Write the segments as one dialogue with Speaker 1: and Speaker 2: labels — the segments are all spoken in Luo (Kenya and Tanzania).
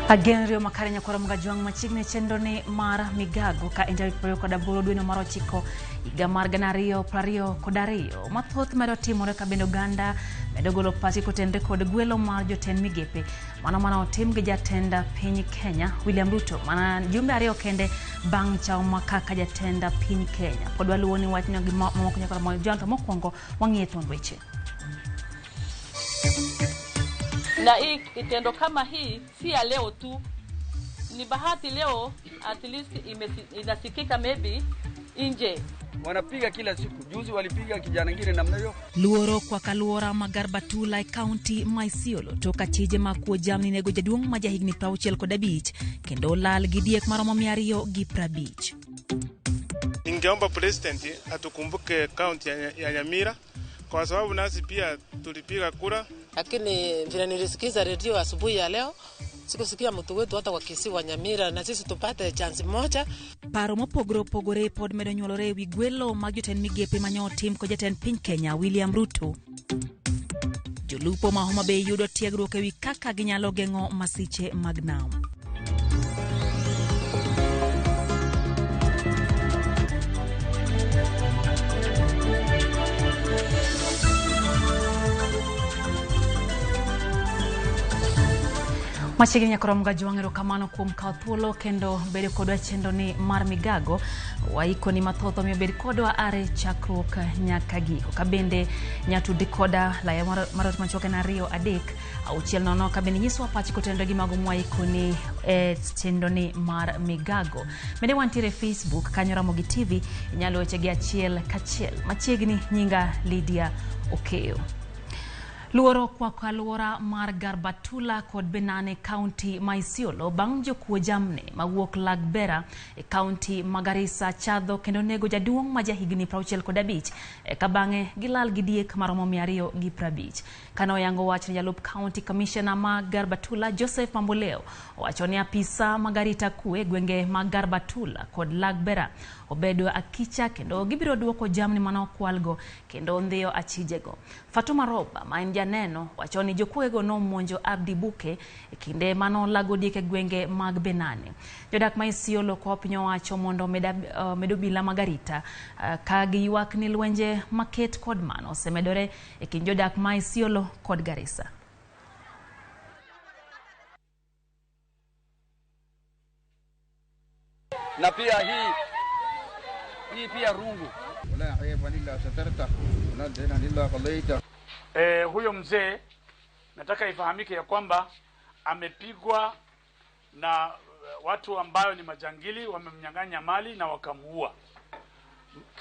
Speaker 1: Agenrio makarenya kwa Ramogi machigne chendo ni mar Migago ka enjari proyo koda bolo dweno marochiko iga mar ganario prario kodario mathoth medo timore ka bendo Uganda medo golo pasi kotende kod gwelo mar joten migepe mana otim gi jatenda piny Kenya William Ruto mana jumbe ario kende bang' chao makaka jatenda piny Kenya pod waluoni wachno gi moko nyakora mo jonto mokwongo wang'ieto weche.
Speaker 2: Na hii kitendo kama hii si ya leo tu, ni bahati leo at least inasikika maybe nje.
Speaker 3: Wanapiga kila siku, juzi walipiga kijana ngine namna hiyo.
Speaker 1: Luoro kwa kaluora Magarbatula County Maisiolo toka tije makuo jamni nego jaduong' majahigni 65 kendo lal gidiek maromo 250.
Speaker 4: Ningeomba president atukumbuke county ya Nyamira kwa sababu nasi pia tulipiga kura.
Speaker 5: Lakini vile nilisikiza redio asubuhi ya leo, sikusikia mtu wetu hata wakisiwa Nyamira na sisi tupate chance moja.
Speaker 1: Paro mopogore pod medo nyuolore wi gwelo mag joten migepe manyo tim ko jatend piny Kenya William Ruto. Jolupo ma Homa Bay yudo tiegruok ewi kaka ginyalo geng'o masiche mag nam. Machigni nyakora Ramogi kamano kuom kao thuolo kendo bedo kodwa chendo ni mar Migago waiko ni mathotho mi bedo kodwa are chakruok nyaka giko kabende nyatu dikoda la ya marot machoke na Rio Adek auchiel nono kabende nyiswa pachi kotendo gi mago mwaiko ni chendo ni mar Migago mende wantire Facebook kanyo Ramogi TV inyalo weche gi achiel kachiel machigni nyinga Lydia Okeo. Luoro kwa kaluora mar Garbatula kod Benane County Maisiolo bang' jokuo jamne mawuok Lagbera e County Magarissa chadho kendo nego jaduong' majahigni 65 ka bang'e gilal gidiek maromo 250. Kano yango wach ni jalup County Commissioner ma Garbatula Joseph Mamboleo wacho ni apisa magarita kue gwenge ma Garbatula kod Lagbera obedo akicha kendo gibiro duoko jamni manokwalgo kendo ndhiyo achijego. Fatuma Roba ma neno wachoni jokuego no monjo Abdi Buke kinde mano lago dieke gwenge mag Benane. Jodak Maisiolo ko opinyo wacho mondo medobila magarita ka giywak ni lwenje maket kod mano semedore kind jodak Maisiolo kod Garissa.
Speaker 3: Na pia hii pia rungu.
Speaker 6: Wala aiba lillah satarta wala dena lillah qadaita.
Speaker 7: Huyo mzee nataka ifahamike ya kwamba amepigwa na watu ambayo ni majangili wamemnyang'anya mali na wakamuua.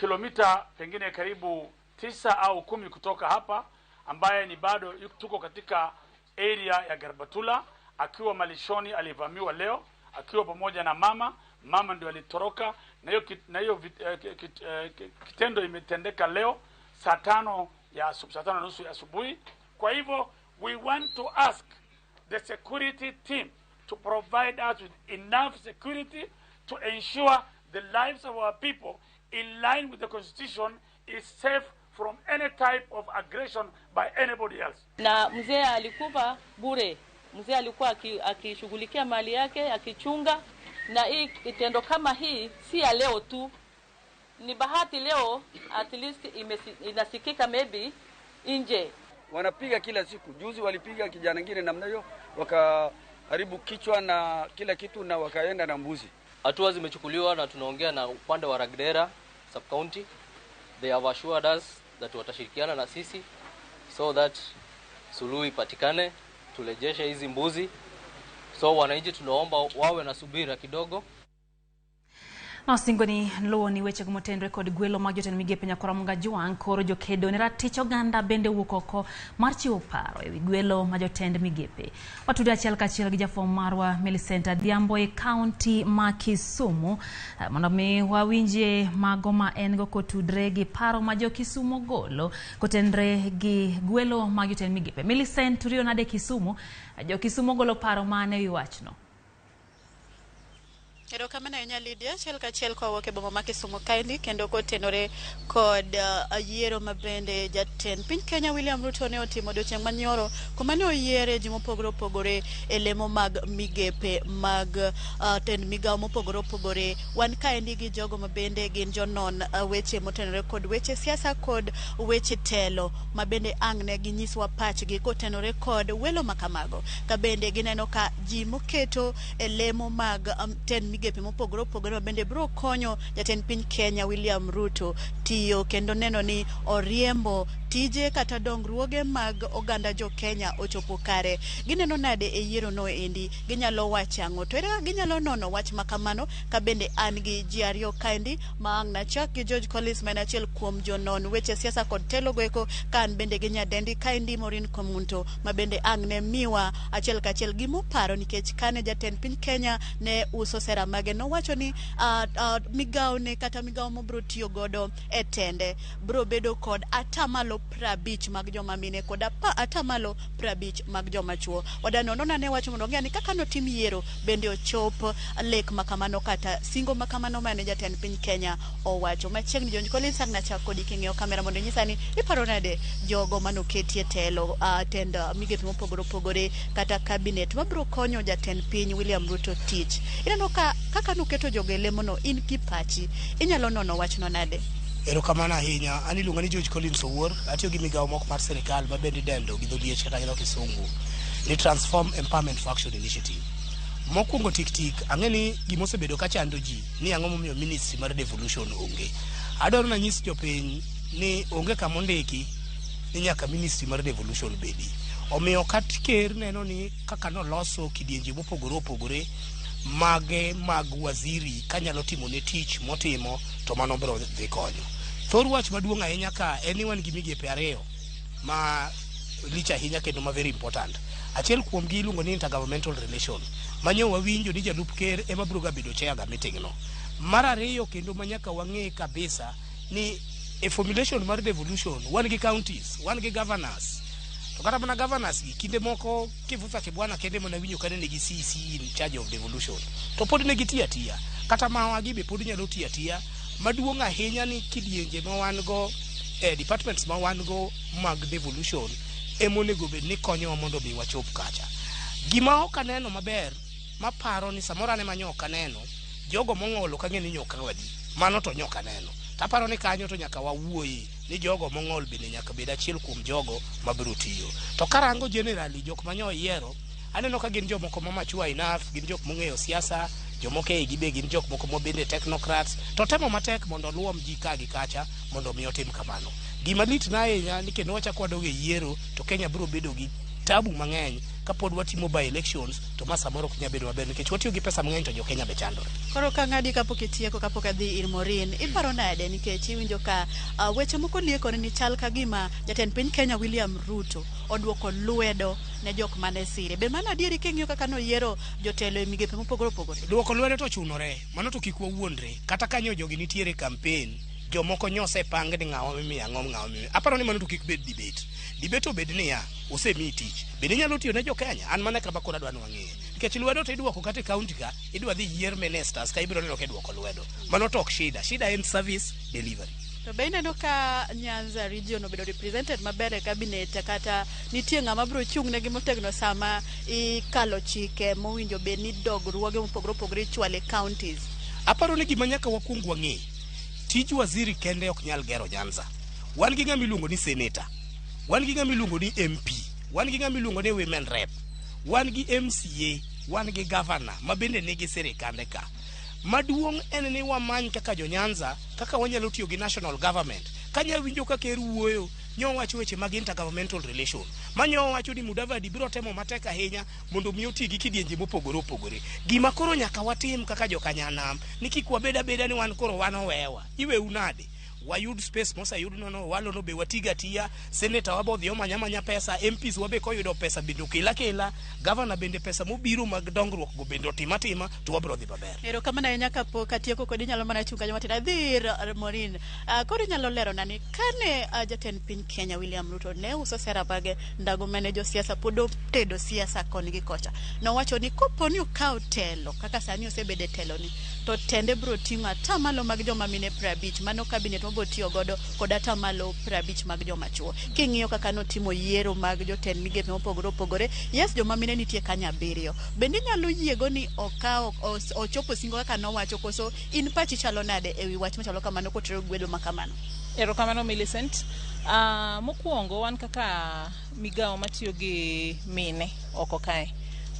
Speaker 7: Kilomita pengine karibu 9 au 10 kutoka hapa ambaye ni bado tuko katika area ya Garbatula akiwa malishoni alivamiwa leo akiwa pamoja na mama ndio alitoroka na hiyo kitendo imetendeka leo saa 5 ya asubuhi. Kwa hivyo we want to ask the security team to provide us with enough security to ensure the lives of our people in line with the constitution is safe from any type of aggression by anybody else.
Speaker 2: Na mzee alikufa bure. Mzee alikuwa akishughulikia mali yake, akichunga, na hii kitendo kama hii si ya leo tu. Ni bahati leo at least inasikika maybe nje.
Speaker 3: Wanapiga kila siku, juzi walipiga kijana ngine namna hiyo wakaharibu kichwa na kila kitu na wakaenda na mbuzi.
Speaker 8: Hatua zimechukuliwa na tunaongea na upande wa Ragdera sub county. They have assured us that watashirikiana na sisi so that suluhu ipatikane, tulejeshe hizi mbuzi. So wananchi tunaomba wawe na subira kidogo.
Speaker 1: Na singoni lo ni weche gumotendre kod gwelo mag joten migepe nyakora Ramogi koro jokedo ni ratich oganda bende wuokoko marchi oparo ewi gwelo ma jotend migepe. Watude achiel kachiel gi jafom marwa Millicent Adhiambo e County ma Kisumu mondo mi wawinje mago ma en go kotudre gi paro ma jo Kisumu golo kotendre gi gwelo mag joten migepe. Millicent turio nade Kisumu jo Kisumu golo paro mane wi wachno.
Speaker 9: Ero kamana nya Lydia chiel kwa woke boma make Kisumu kaindi kendo kotenore kod yiero mabende jatend piny Kenya William Ruto ne otimo odiochieng' manyoro kuma ne oyiere ji mopogore opogore e lemo mag migepe mag tend migawo mopogore opogore. Wan kaendi gi jogo mabende gin jonon weche motenore kod weche siasa kod weche telo mabende ang' ne ginyiswa pachgi kotenore kod welo makamago kabende gineno ka ji moketo e lemo mag tend migepe mopogore opogore bende bro konyo jatend piny Kenya William Ruto tiyo kendo neno ni oriembo tije kata dongruoge mag oganda jo Kenya ochopo kare. Gineno nade e yiero no endi, ginyalo wachango to era ginyalo nono wach makamano kabende an gi ji ariyo kaendi ma ang' na chak gi George Collins ma en achiel kuom jonon weche siasa kod telo goeko kan bende gi nyadendi kaendi Maureen Komunto ma bende ang' ne miwa achiel kachiel gimoparo nikech kane jatend piny Kenya ne uso sera mage no wacho ni migawo ne kata migawo mobro tiyo godo e tende bro bedo kod atamalo 50 mag joma mine kod atamalo 50 mag joma chuo. Wadanono ne wacho mondo ng'e ni kaka no tim yiero bende ochop lek makamano kata singo makamano mane jatend piny Kenya owacho. Machiegni George Collins na chako kodi king'eyo kamera mondo nyisa ni iparo nade jogo manoketie telo tend migepe mopogore opogore kata cabinet mabro konyo jatend piny William Ruto tich. Ineno kaka noketo jogo e lemo no in kipachi inyalo nono wachno nade?
Speaker 10: Ero kamana ahinya ani luonga ni George Collins Owuor atiyo gi migawo moko mar sirikal ma bende dendo gi dholiech kata gi Kisungu ni Transform Empowerment for Action Initiative. Mokwongo tik ang'eni gimosebedo ka chando ji ni ang'o momiyo ministry mar devolution onge. Adwaro na nyis jopiny ni onge kama ondiki ni nyaka ministry mar devolution bedi. Omiyo ker neno ni kaka noloso kidienje mopogore opogore mag waziri kanyalo timo ne tich motimo to mano biro dhi konyo. Thor wach maduong' ahinya ka en ni wan gi migepe ariyo ma lich ahinya kendo ma very important. Achiel kuom gi iluongo ni intergovernmental relation manyo wawinjo ni jalup ker ema biro bedo chairga meeting no. Mar ariyo kendo manyaka wang'e kabisa ni e formulation mar devolution wan gi counties, wan gi governors. To kata mana governors kinde moko kivuta kibwana kende mona winyo kane nigi CC in charge of devolution to pod ne gitia tia kata mawagi be pod nyalo tia tia. Maduong' ahinya ni kidienje ma wan go departments ma wan go mag devolution emonego bed ni konyo mondo mi wachop kacha. Gima ok aneno maber maparo ni samora ne manyoka neno jogo mong'olo ka ng'eni nyoka wadi mano to nyoka neno. Taparo ni kanyo to nyaka wawuoyi ni jogo mong'ol bende nyaka bed achiel kuom jogo mabiro tiyo. To karango generally jok manyo yiero aneno ka gin jomoko mamachua enough, gin jok mong'eyo siasa, jomoko gibe gin jok moko mobende technocrats to temo matek mondo luom ji ka gi kacha mondo mi otim kamano. Gima lit na ahinya ni kendo wacha kwadoge yiero to Kenya biro bedo gi tabu mang'eny kapod watimo by elections to ma samoro kunya bedo maber nikech watiyo gi pesa mang'eny to jo Kenya be chandore.
Speaker 9: Koro ka ng'adi kapok itieko kapok adhi ir Maureen iparo nade nikech iwinjo ka weche moko lieko ni chal ka gima jatend piny Kenya William Ruto odwoko lwedo ne jok mane sire. Be mana adieri king'iyo kaka no yiero jotelo e migepe mopogore opogore.
Speaker 10: Dwoko lwedo to chunore, mano to kik wawuondre kata kanyo jogi nitiere campaign jomoko nyose pang ni ng'awa mimi ang'om ng'awa mimi. Aparo ni mano to kik bed debate. Debate obed ni ya osemi tich. Bende nyalo tiyo ne jo Kenya an mana kaba kod adwano wang'e. Nikech lwedo to idwoko kata county ka idwa dhi yier ministers ka ibiro neno ka idwoko lwedo. Mano to ok shida. Shida en service delivery.
Speaker 9: To be ineno ka Nyanza region obedo represented maber e cabinet kata nitie ng'ama biro chung' ne gimotegno sama ikalo chike mowinjo be ni dogruoge mopogore opogore chwale counties.
Speaker 10: Aparo ni gima nyaka wakwong wang'e. Tij waziri kende ok nyal gero Nyanza. Wan gi ng'ama iluongo ni senator, wan gi ng'ama iluongo ni MP, wan gi ng'ama iluongo ni women rep, wan gi MCA, wan gi governor ma bende nigi sirikande ka. Maduong' en ni wamany kaka jo Nyanza kaka wanyalo tiyo gi national government. Kanya winjo ka ker wuoyo nyo wacho weche mag intergovernmental relation. Manyo wacho ni Mudavadi biro temo matek ahinya mondo mi oti gi kidienje mopogore opogore. Gima koro nyaka watim kaka jo Kanyanam ni kik wabeda ni wan koro wan owewa. Iwe unade. wayud space mosa yud no walo no be watiga tia senator wabo dhi omanya pesa MPs wabe koyudo pesa bendo kila governor bende pesa mobiro mag dongruok go bendo tima to wabro dhi maber.
Speaker 9: Ero kama na nyaka po katieko kodi nyalo mana chunga matin adhir Morin kodi nyalo lero nani kane jatend piny Kenya William Ruto ne uso sera bage ndago mane jo siasa podo tedo siasa koni gi kocha no wacho ni koponi okaw telo kaka sani osebede telo ni to tende bro ting'o atamalo mag joma mine 50 mano cabinet mobo tiyo godo kod atamalo 50 mag joma chuo king'iyo kaka notimo yiero mag jotend migepe mopogore yes joma mine nitie kanya 7 bende nyalo yiego ni okaw ochopo singo kaka nowacho koso in pachi chalo nade ewi wach machalo kamano kotero gwedo makamano.
Speaker 11: Erokamano Millicent. Mokuongo wan kaka migao matiyo gi mine oko kae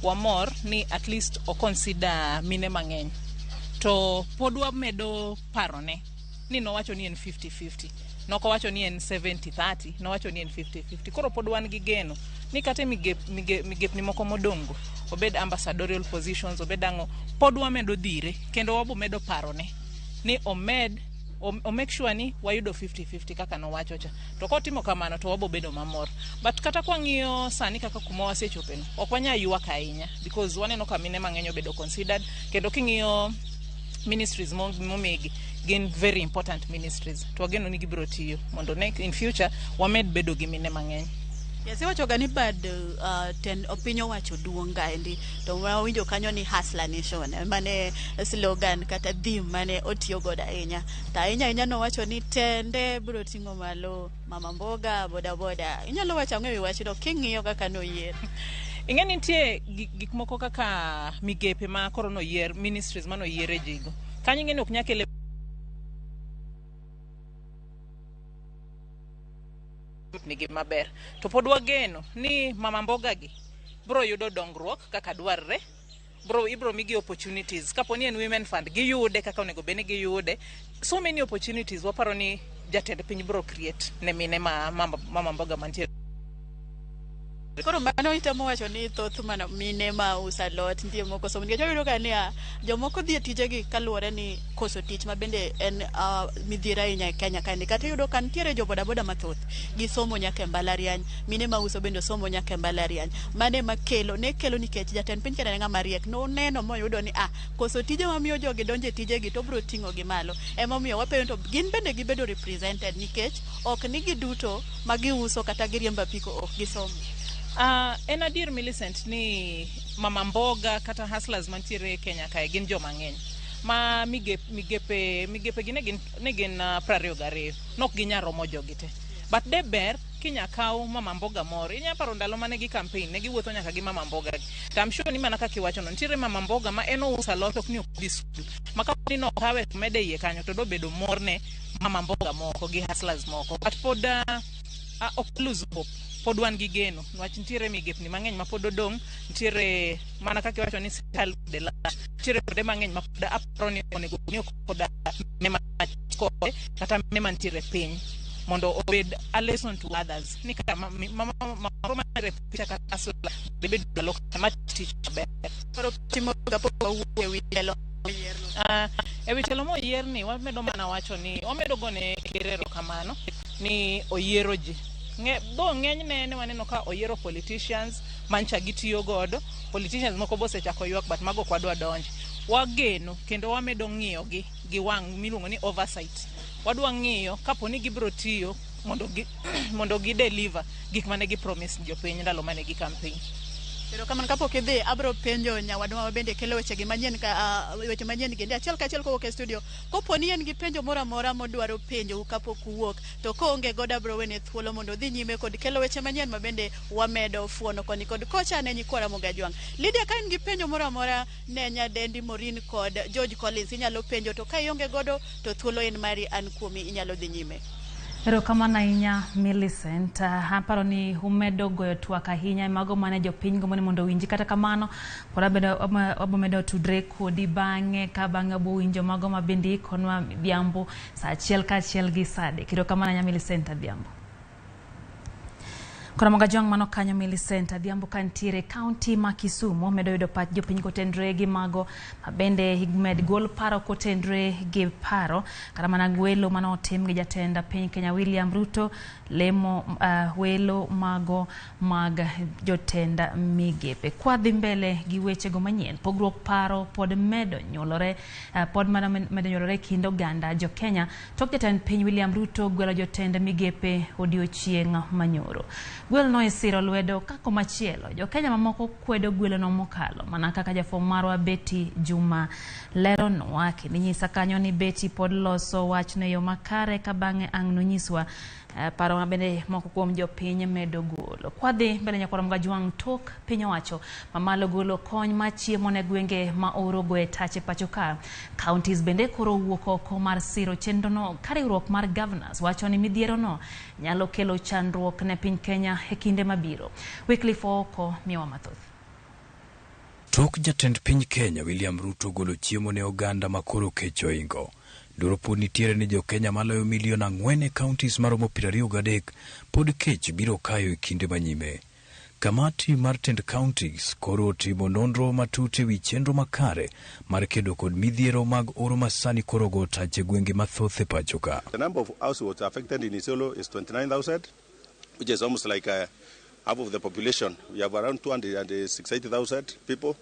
Speaker 11: wamor ni at least o consider mine mang'eny to podwa medo parone ni nowacho ni en 50-50 noko wacho ni en 70-30 nowacho ni en 50-50 koro podwan gi geno ni kate migep ni moko modongo obed ambassadorial positions obedango podwa medo dhire kendo wabo medo parone ni o make sure ni wayudo 50-50 kaka nowacho cha to kotimo kamano to wabo bedo mamor but kata kwang'iyo sani kaka kuma wasechopeno ok wanya ywak ahinya because waneno ka mine mang'eny obedo considered kendo king'iyo ministries momigi gin very important ministries to wageno ni gibiro tiyo mondo in future wamed bedo gi mine mang'eny.
Speaker 9: Yes, wacho gani bad ten opinyo wacho duonga endi to wawinjo kanyo ni hustler nation mane slogan kata theme mane otiyo godo ahinya ta ahinya no wacho ni tende biro ting'o malo mama mboga boda inyalo wacho ng'ewi wach do king'iyo kaka no yier
Speaker 11: ing'eni nitie gik moko kaka migepe ma koro no yier ministries mano yiere jigo kanyo ing'eni ok nyakele nigi maber to pod wageno ni mama mboga gi bro yudo dongruok kaka dwarre ibro migi opportunities kaponi en women fund giyude kaka onego bene giyude so many opportunities waparo ni jatend piny bro create ne mine mama mboga mantie
Speaker 9: koro mano itamo wacho ni thoth mana mine ma usa lot ndie moko so nikech oyudo ka ni jomoko dhi tije gi kaluwore ni koso tich ma bende en midhiera ahinya e Kenya kae kata yudo ka nitiere jo boda mathoth gi somo nyaka mbalariany mine ma uso bende somo nyaka mbalariany mane makelo nikech jatend piny Kenya ng'ama riek no neno moyudo ni koso tije mamiyo jogi donje tije gi to bro ting'o gi malo emomiyo wapenjo to gin bende gibedo represented nikech ok ni giduto magiuso kata giriemba piko ok gisomo.
Speaker 11: En adier Millicent ni mama mboga kata hustlers mantiere Kenya kae gin joma ng'eny ma migepe gi ne gin 22 nok ginyaromo jogi te but de ber kinya kaw mama mboga moro inya paro ndalo mane gi campaign ne giwuotho nyaka gi mama mboga tam sure ni mana kaka iwacho no nitiere mama mboga ma eno usa lot ok ni ok school maka ni no kawe mede iye kanyo to do bedo morne mama mboga moko gi hustlers moko but pod ok lose hope pod wan gi geno nwach nitiere migepni mang'eny ma pod odong nitiere mana kaka iwacho ni sirkal de la nitiere pod mang'eny ma pod aparo ni onego ni pod ne matkode kata ne mantiere piny mondo obed a lesson to others ni kata mama repicha kata asula debe dalo kama teach better
Speaker 9: pero timo gapo ewi telo
Speaker 11: ewi telo mo yier ni wamedo mana wacho ni wamedo gone kerero kamano ni oyiero ji ng'eny ne waneno ka oyiero politicians mancha gitiyo godo politicians moko bose chako ywak but mago kwadwa donje wageno kendo wamedo ng'iyo gi wang' miluongo ni oversight wadwa ng'iyo kapo ni gibro tiyo mondo gi deliver gik mane gi promise jopiny ndalo mane gi campaign.
Speaker 9: Pero kaman kapok idhi abro penjo nyawadwa bende kelo weche gi manyien weche manyien gi achiel ka achiel kowuok e studio koponi en gi penjo moro amora modwaro penjo kapok uwuok to koonge goda bro wene thuolo mondo dhi nyime kod kelo weche manyien ma bende wamedo fuono koni kod kocha ne nyikwara Mogajwang. Lydia ka en gi penjo moro amora ne nyadendi Morin kod George Collins inyalo penjo to ka ionge godo to thuolo en mari an kuomi inyalo dhi nyime.
Speaker 1: Erokamano ahinya Millicent, aparo ni umedo goyo twak ahinya mago mane jopiny gombo ni mondo winji kata kamano pod wabomedo tudre kodi bang'e ka bang'e bo winjo mago ma bende ikonwa Odhiambo sa achiel ka achiel gi sade. Erokamano ahinya Millicent Odhiambo. Kora Mogajwang mano kanyo Millicent Adhiambo kantiere county ma Kisumu medo yudo pach jopiny kotendre gi mago bende higmed gol paro kotendre gi paro kara mana gwelo mano otim gi jatenda piny Kenya William Ruto lemo welo mago mag jotenda migepe kwadhi mbele gi weche go manyien pogruok paro pod medo nyolore medo nyolore kindo ganda jo Kenya tok jatend piny William Ruto gwelo jotenda migepe odiochieng' manyoro. Gwelo no isiro lwedo kako machielo jo Kenya mamoko kwedo gwelo no mokalo mana kaka jafom marwa Betty Juma lero no wake ni nyisa kanyo ni Betty pod loso wach ne yo makare ka bange ang no nyiswa paro mabende moko kuom jopiny medo golo kwadhi mbele nyakora Mogajwang tok piny owacho mamalo golo kony ma chiemo ne gwenge ma oro go e tache pachoka counties bende koro wuok oko mar siro chenro no kariwruok mar governors wacho ni midhiero no nyalo kelo chandruok ne piny Kenya e kinde mabiro. Wycliffe oko miwa mathoth.
Speaker 12: Tok jatend piny Kenya William Ruto golo chiemo ne oganda makoro kecho ingo. Duro pod nitiere ni jo Kenya maloyo milion 4 e counties maromo 23 pod kech biro kayo e kinde manyime. Kamati mar tend counties koro timo nonro matut ewi chenro makare mar kedo kod midhiero mag oro masani koro go tache gwenge mathoth e pachoka.
Speaker 13: The number of households affected in Isiolo is 29,000, which is almost like half of the population. We have around 268,000 people.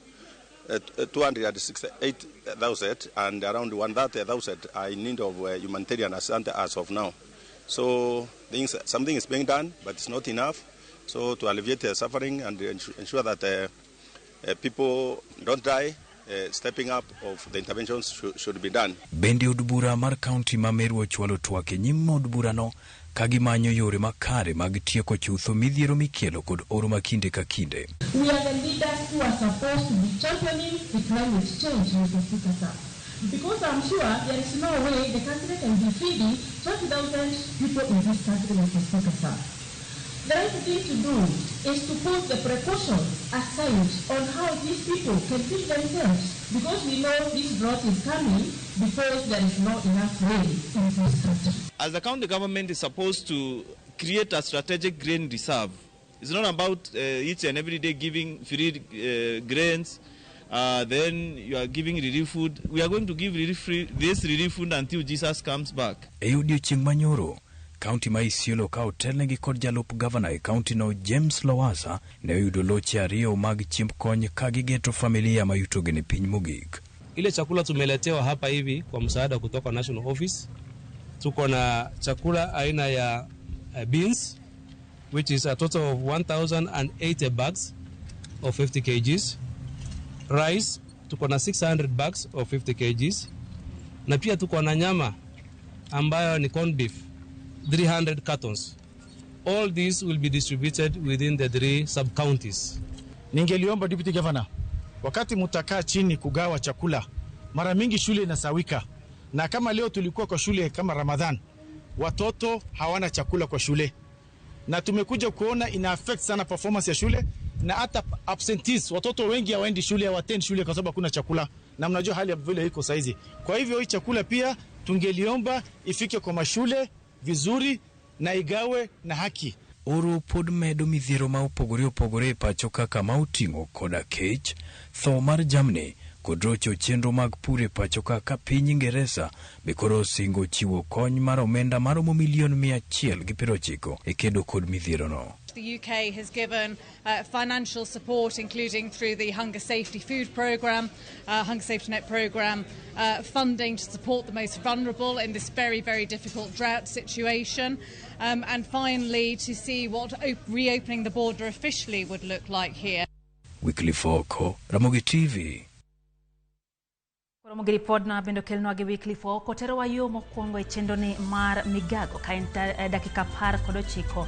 Speaker 13: 268,000 and around 130,000 are in need of humanitarian assistance as of now. So something is being done, but it's not enough. So to alleviate the suffering and ensure that people don't die, stepping up of the interventions should be done.
Speaker 12: Bende odbura mar county ma Meru ochwalo twak e nyim odbura no kagimanyo yore makare mag tieko chutho midhiero mikelo kod oro makinde ka kinde.
Speaker 14: We are the leaders who are supposed to be championing the climate change, Mr. Speaker, sir. Because I'm sure there is no way the country can be feeding 20,000 people in this country, Mr. Speaker, sir. The right thing to do is to put the precautions aside on how these people can feed themselves, because we know this drought is coming because there is not enough rain in this country.
Speaker 15: As the county government is supposed to create a strategic grain reserve, it's not about each and every day giving free grains, then you are giving relief food. We are going to give this relief food until Jesus comes back.
Speaker 12: Odiochieng' manyoro County ma Isiolo ka otelnegi kod jalup governor e county no James Lowassa ne oyudo loche ariyo mag chiemb kony ka gigeto familia ma yutogi ni piny mogik.
Speaker 16: Ile chakula tumeletewa hapa hivi kwa msaada kutoka National Office. Tuko na chakula aina ya beans, which is a total of 1,080 bags of 50 kgs. Rice, tuko na 600 bags of 50 kgs. Na pia tuko na nyama ambayo ni corned beef, 300 cartons. All these will be distributed within the 3 sub-counties.
Speaker 17: Ningeliomba Deputy Governor, wakati mutakaa chini kugawa chakula, mara mingi shule inasawika. Na kama leo tulikuwa kwa shule kama Ramadhan, watoto hawana chakula kwa shule. Na tumekuja kuona ina affect sana performance ya shule na hata absentees, watoto wengi hawaendi shule, hawatendi shule kwa sababu hakuna chakula. Na mnajua hali ya vile iko saizi. Kwa hivyo hii chakula pia tungeliomba ifike kwa mashule vizuri na igawe na haki.
Speaker 12: Oro pod medo midhiero ma opogore e pachoka kama oting'o koda kech, tho mar jamni kod rocho chenro mag pur e pachoka ka piny Ingereza be koro osingo chiwo kony mar omenda maromo milion 190 e kedo kod midhiero no.
Speaker 18: The UK has given financial support, including through the Hunger Safety Food Programme, Hunger Safety Net Programme, funding to support the most vulnerable in this very, very difficult drought situation. And finally, to see what reopening the border officially would look like here.
Speaker 12: Wycliffe oko, Ramogi TV.
Speaker 1: Ramogi report na bendo kelno gi Wycliffe oko tero wa yo mokwongo e chenro ni mar Migago ka dakika 19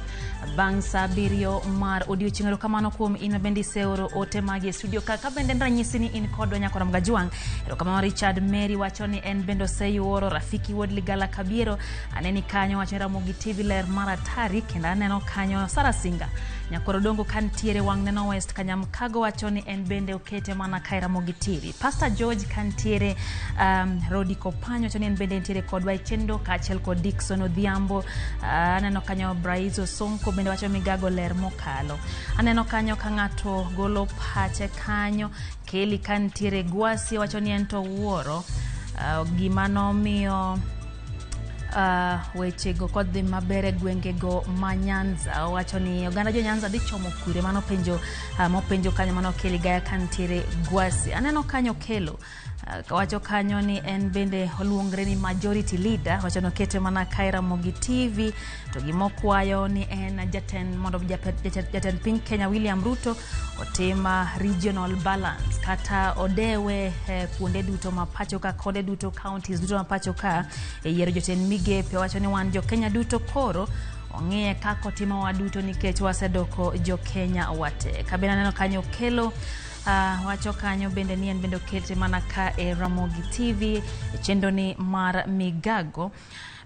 Speaker 1: bang' sa 7 mar odiochieng' kamano kuom in bendi seoro ote magi studio ka bende ranyisi ni in kodwa nyakora Mogajwang kama Richard Mary wacho ni en bendo seyuoro rafiki wod Ligala Kabiero aneni kanyo wacho Ramogi TV ler maratari kenda aneno kanyo Sarasinga Nyakorodongo kantiere Wangneno West Kanyamkago wacho ni en bende okete mana kae Ramogi TV. Pastor George kantiere Rodi Kopanyo wacho ni en bende ntiere kodwa e chendo kaachiel kod Dickson Odhiambo. Aneno kanyo Braizo Sonko bende wacho Migago ler mokalo. Aneno kanyo ka ng'ato golo pache kanyo. Keli kantiere Gwasi wacho ni en to wuoro gima nomiyo weche go kod dhi mabere gwenge go Manyanza wacho ni oganda jo Nyanza dhi chomo kure mano penjo kanyo mano Keli Gaya kantiere Gwasi. Aneno kanyo Kelo wacho kanyo ni en bende oluongre ni majority leader wacho no kete mana kae Ramogi TV to gimokwayo ni en jaten mondo jaten piny Kenya William Ruto otima regional balance kata odewe kuonde duto mapacho ka kode duto counties duto mapacho ka yiero joten migepe wacho ni wan jo Kenya duto koro ong'e kako timo waduto nikech wasedoko jo Kenya wate. Kabena neno kanyo Kelo wacho kanyo bende ni en bende okete mana ka Ramogi TV chendo ni mar Migago.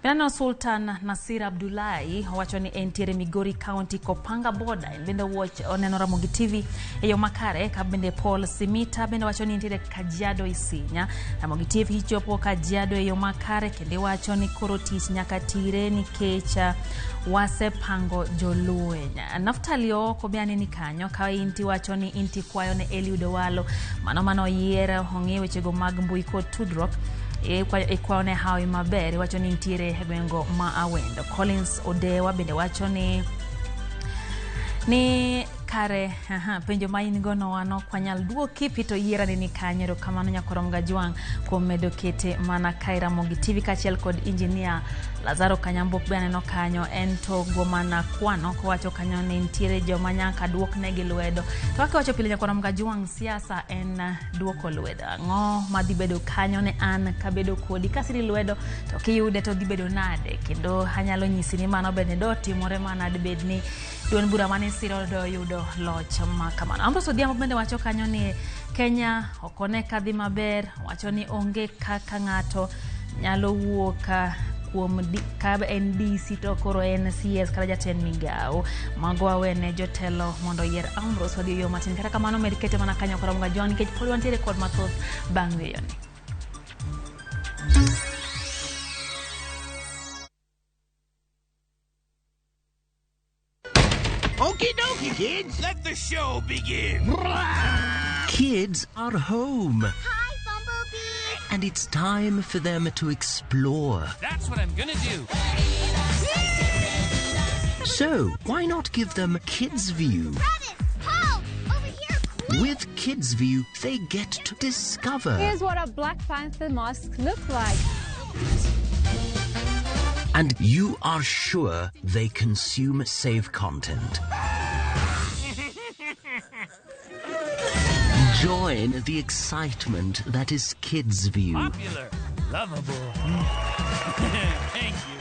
Speaker 1: Benano Sultan Nasir Abdullahi wacho ni entiere Migori County Kopanga border en bende oneno Ramogi TV yo makare. Ka bende Paul Simita bende wacho ni entiere Kajiado Isinya. Ramogi TV hichopo Kajiado yo makare kende wacho ni koro tich nyaka tire nikech wasepango joluenya. Naftali Oko biane ni kanyo ka inti wacho ni inti kwayo ne Eliud Owalo mano yiera ong'e weche go mag mbui kod tudruok kwa ne hawi maber wacho ni ntiere gwengo ma Awendo. Collins Odewa bende wacho ni kare penjo ma in gono wano kwanyal duoki pito yiera ni kanyero kamano Nyakorom Gajwang kuom medo kete mana kae Ramogi TV kaachiel kod engineer Lazaro Kanyambo bende no kanyo en to go mana kwano ko wacho kanyo ni ntiere joma nyaka duok negi lwedo. To kaka wacho pile Nyakorom Gajwang siasa en duoko lwedo. Ang'o madhi bedo kanyo ne an kabedo kodi kasiri lwedo to kiyude to dhi bedo nade kendo hanyalo nyisi ni mano bende do timore mana bed ni duon bura mane siro do yudo loch ma kamano. Ambrose Odhiambo bende wacho kanyo ni Kenya okone kadhi maber wacho ni onge kaka ng'ato nyalo wuoka kuom ka NDC to koro NCS kata jaten migao mago awene jotelo mondo yier Ambrose Odhiambo yo matin kata kamano medikete mana kanyo Nyakorom Gajwang nikech pod wantiere kod mathoth bang' weyo ni.
Speaker 19: Okie dokie, kids. Let the show begin.
Speaker 20: Kids are home.
Speaker 19: Hi, Bumblebee.
Speaker 20: And it's time for them to explore.
Speaker 19: That's what I'm gonna do.
Speaker 20: So, why not give them Kids View?
Speaker 19: Rabbit, Paul, over here, quick.
Speaker 20: With Kids View, they get to discover.
Speaker 21: Here's what a Black Panther mask looks like.
Speaker 20: And you are sure they consume safe content. Join the excitement that is Kids View.
Speaker 19: Popular, lovable. Thank you.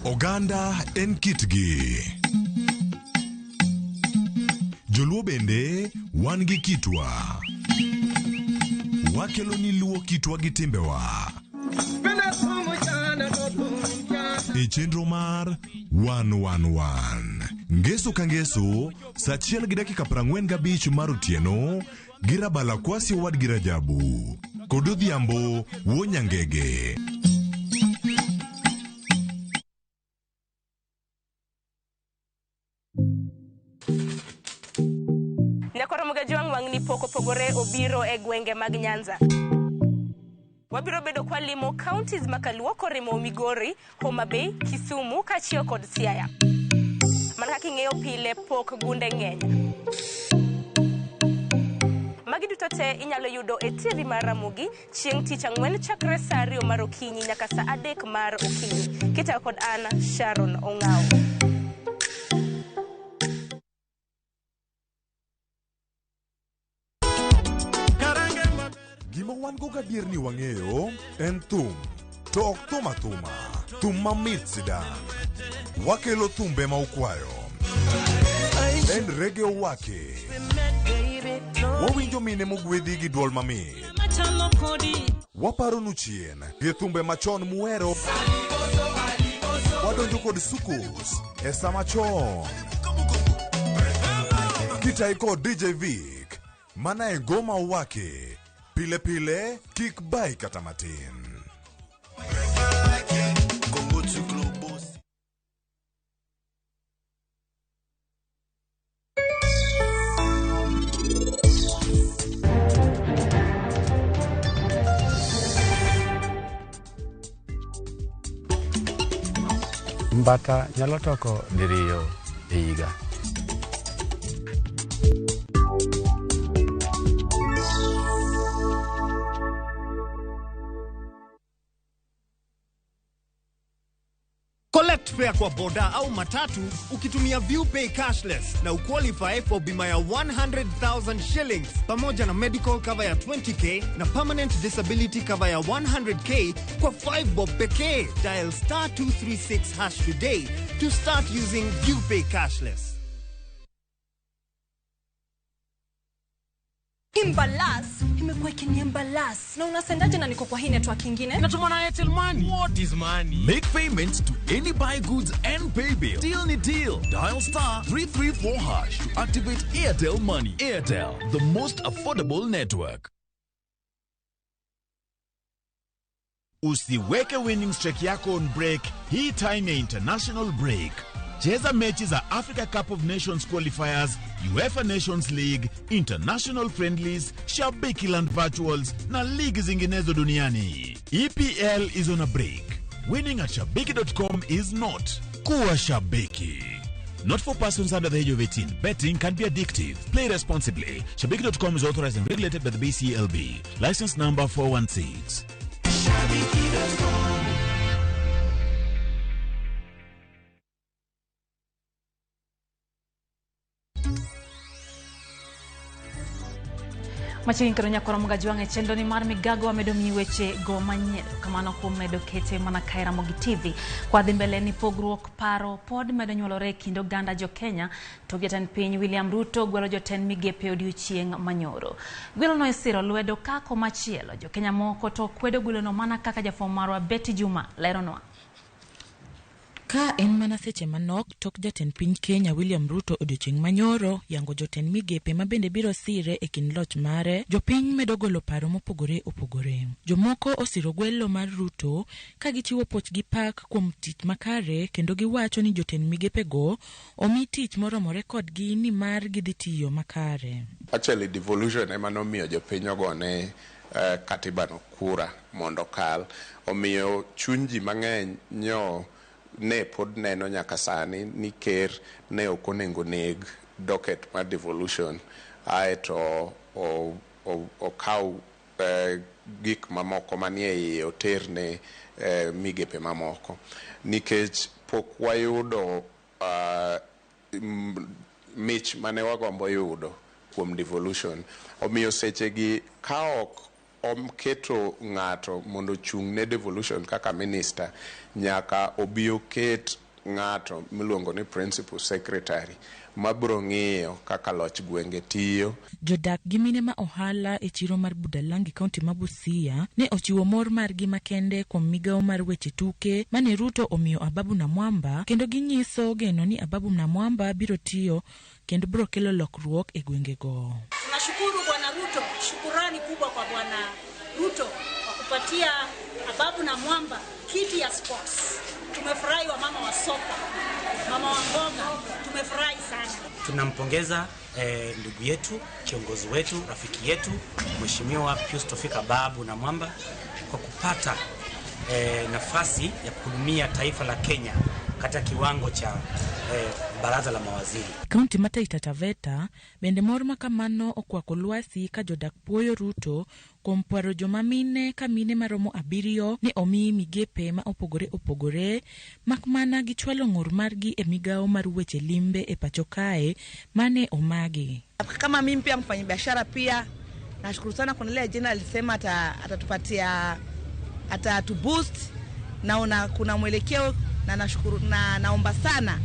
Speaker 22: Oganda en kitgi. Joluo bende wan gi kitwa. Wakelo ni luo kitwa gi timbewa. E chenro mar 111. Ngeso ka ngeso, saa 1:45 mar otieno, girabala kwasi wad girajabu. Kod Odhiambo wuo Nyangege.
Speaker 23: Nyakorom Gajwang wang'ni pok opogore obiro e gwenge mag Nyanza. Wabiro bedo kwa limo counties makaluo korimo Migori, Homa Bay, Kisumu, kaachiel kod Siaya. Mana kaka ing'eyo pile pok gunde ng'eny. Magi duto te inyalo yudo e TV mar Ramogi chieng' tich ang'wen chakre saa 2 mar okinyi nyaka saa 3 mar okinyi. Kita kod Anna Sharon Ong'ao.
Speaker 22: Gima wan go gadier ni wang'eyo en thum, to ok thum athuma, thum mamit sidang'. Wakelo thumbe ma ukwayo. En Reggae Owake. Wawinjo mine mugwedhi gi duol mamit. Waparo nu chien gi thumbe machon muero. Wadonjo kod sukus e sama chon. Kitai kod DJ Vic mana e ngoma wake. Pile pile kik bai kata matin.
Speaker 4: Mbata nyalo toko diriyo e higa.
Speaker 5: Collect fare kwa boda au matatu ukitumia ViewPay cashless na uqualify for bima ya 100,000 shillings pamoja na medical cover ya 20k na permanent disability cover ya 100k kwa 5 bob pekee. Dial *236# today to start using ViewPay cashless.
Speaker 6: Imbalas, imekuwa ikiniimbalas. Na unasendaje na niko kwa hii network ingine?
Speaker 19: Natuma na Airtel Money. What is money? Make payments to any buy goods and pay bill. Deal ni deal. Dial *334# to activate Airtel Money. Airtel, the most affordable network. Usiweke winning streak yako on break. Hii time ya international break. Cheza mechi za Africa Cup of Nations qualifiers, UEFA Nations League, international friendlies, Shabiki Land virtuals na ligi zinginezo duniani. EPL is on a break. Winning at shabiki.com is not. Kuwa Shabiki. Not for persons under the age of 18. Betting can be addictive. Play responsibly. Shabiki.com is authorized and regulated by the BCLB. License number 416. Shabiki.com.
Speaker 1: Machiegni kendo nyakoro mga jwange chendo ni mar Migago wamedo mi weche go manyien kamano kuom medo kete mana kae Ramogi TV kwa dhi mbele ni pogruok paro pod medo nyuolore kindo ganda jo Kenya to jatend piny William Ruto gwelo jotend migepe odiochieng' manyoro. Gwelo no isiro lwedo kako machielo jo Kenya moko to kwedo gwelo no mana kaka jafwambo marwa Betty Juma leronwa.
Speaker 24: Ka en mana seche manok tok jatend piny Kenya William Ruto odiochieng' manyoro yango jotend migepe mabende biro sire e kin loch mare, jopiny medo golo paro mopogore opogore. Jomoko osiro gwelo mar Ruto ka gichiwo pochgi pak kuom tich makare kendo giwacho ni jotend migepe go omi tich moromore kodgi ni mar gidhi tiyo makare.
Speaker 25: Actually devolution ema nomiyo jopiny ogone katiba no kura mondo kal, omiyo chunji mang'eny nyo ne pod neno nyaka sani ni ker ne okonengo neg docket mar devolution aeto okaw gik mamoko manie iye oter ne migepe mamoko nikech pok wayudo mich mane wagombo yudo kuom devolution. Omiyo sechegi ka ok keto ng'ato mondo chung' ne devolution kaka minister, nyaka obi oket ng'ato miluongo ni principal secretary mabro ng'iyo kaka loch gwenge tiyo.
Speaker 24: Jodak gi mine ma ohala e chiro mar Budalangi kaunti ma Busia ne ochiwo mor margi makende kuom migawo mar weche tuke mane Ruto omiyo Ababu na Mwamba, kendo ginyiso geno ni Ababu na Mwamba biro tiyo kendo biro kelo lokruok e gwenge go.
Speaker 26: Tunashukuru Bwana Ruto, shukurani kubwa kwa Bwana Ruto kwa kupatia Ababu na Mwamba kiti ya sports. Tumefurahi wa mama wa soka, mama wa mboga, tumefurahi sana.
Speaker 27: Tunampongeza ndugu yetu, kiongozi wetu, rafiki yetu, Mheshimiwa Pius Ababu na Mwamba kwa kupata nafasi ya kuhudumia taifa la Kenya katika kiwango cha baraza la mawaziri.
Speaker 24: Kaunti ma Taita Taveta bende mor makamano okwako lwasi ka jodak puoyo Ruto kuom paro joma mine ka mine maromo 7 ne omi migepe ma opogore opogore makmana gichwalo ng'ur margi e migawo mar weche limbe e pacho kae mane omagi.
Speaker 28: Kama mimi pia mfanyabiashara pia nashukuru sana kwa ile jina alisema atatupatia atatuboost, naona kuna mwelekeo na nashukuru na naomba sana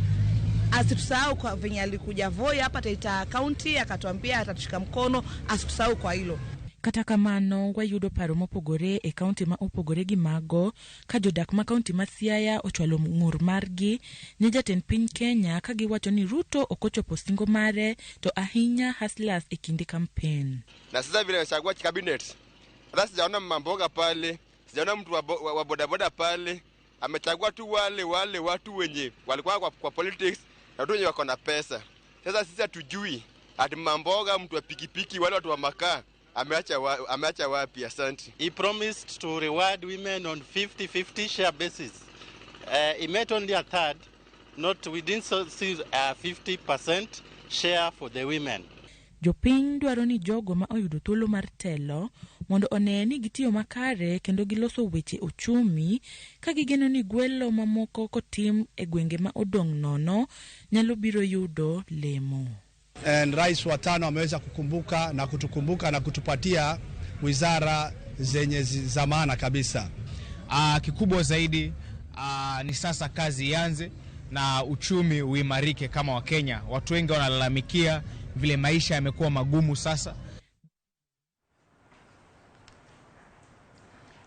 Speaker 28: asitusahau kwa venye alikuja Voi hapa Taita County akatuambia atatushika mkono, asitusahau kwa hilo.
Speaker 24: Kata kamano wayudo paro mopogore e kaunti ma opogore gi mago ka jodak ma kaunti ma Siaya ochwalo ng'ur margi ne jatend piny Kenya ka giwacho ni Ruto okochopo singo mare to ahinya hustlers e kinde campaign.
Speaker 2: Na sasa vile amechagua cabinet, sasa sijaona mamboga pale, sijaona mtu wa bodaboda pale, amechagua tu wale watu wenye walikuwa kwa politics na watu wenye wako na pesa. Sasa sisi hatujui ati mamboga, mtu wa pikipiki, wale watu wa makaa ameacha wapi? Asante.
Speaker 3: He promised to reward women on 50-50 share basis. He met only a third, we didn't see a 50% share for the women.
Speaker 24: Jopiny dwaro ni jogo ma oyudo thuolo mar telo mondo one ni gitiyo makare kendo giloso weche uchumi ka gigeno ni gwelo mamoko kotim e gwenge ma odong' nono nyalo biro yudo lemo.
Speaker 7: And Rais wa 5 ameweza kukumbuka na kutukumbuka na kutupatia wizara zenye zamana kabisa.
Speaker 8: Kikubwa zaidi ni sasa kazi ianze na uchumi uimarike kama wa Kenya. Watu wengi wanalalamikia vile maisha yamekuwa magumu sasa.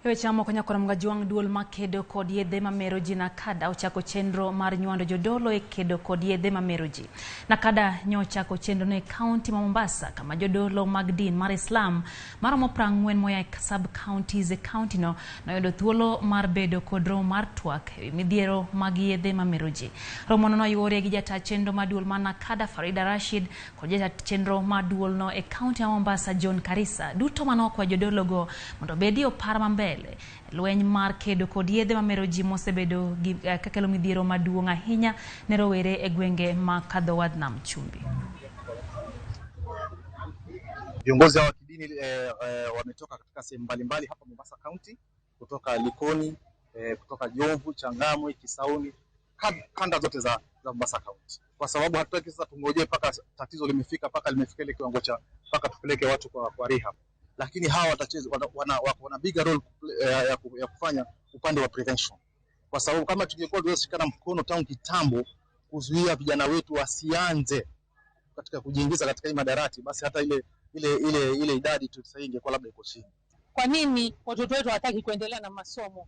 Speaker 1: Weche moko nyakora mga juang duol makedo kod yedhe mamero ji Nakada ochako chenro mar nywando jodolo e kedo kod yedhe mamero ji. Nakada nyochako chenro no e kaunti ma Mombasa kama jodolo mag din mar Islam maromo 40 moya e sub counties e county no noyudo thuolo mar bedo kod romo mar twak e midhiero mag yedhe mamero ji. Romo no yore gi jata chenro maduol ma Nakada Farida Rashid kod jata chenro maduol no e kaunti ma Mombasa John Karisa duto manokwa jodolo go mondo bedi opar mambe lweny mar kedo kod yedhe mamero ji mosebedo kakelo midhiero maduong' ahinya ne rowere e gwenge ma kadho wadh nam chumbi.
Speaker 9: Viongozi wa kidini wametoka katika sehemu mbalimbali hapa Mombasa County, kutoka Likoni, kutoka Jomvu, Changamwe, Kisauni, kanda zote za Mombasa County. Kwa sababu hatutaki sasa tungoje paka tatizo limefika ile kiwango cha paka tupeleke watu kwa rehab. Lakini hawa watacheza wana big role ya kufanya upande wa prevention. Kwa sababu kama tungekuwa tunashikana mkono tangu kitambo kuzuia vijana wetu wasianze katika kujiingiza katika hii madarati, basi hata ile idadi tu sasa ingekuwa labda iko chini.
Speaker 10: Kwa nini watoto wetu hawataki kuendelea na masomo?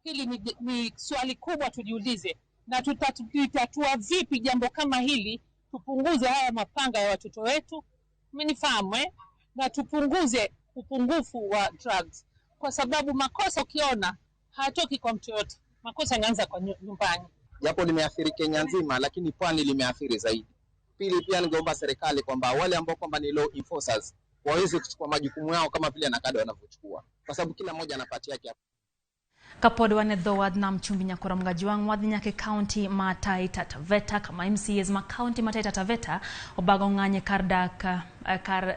Speaker 10: Hili ni swali kubwa tujiulize, na tutatatua vipi jambo kama hili, tupunguze haya mapanga ya watoto wetu, umenifahamu na tupunguze upungufu wa drugs, kwa sababu makosa ukiona hatoki kwa mtu yote, makosa yanaanza kwa nyumbani.
Speaker 9: Japo limeathiri Kenya nzima, lakini pwani limeathiri zaidi. Pili, pia ningeomba serikali kwamba wale ambao kwamba ni law enforcers waweze kuchukua majukumu yao kama vile Nakada wanavyochukua, kwa sababu kila mmoja anapatia yake.
Speaker 1: Kapod wane dho wadh nam chumbi nyakora mga juang wadh nyake county ma Taita Taveta kama MCAs ma county ma Taita Taveta obago ng'anye kar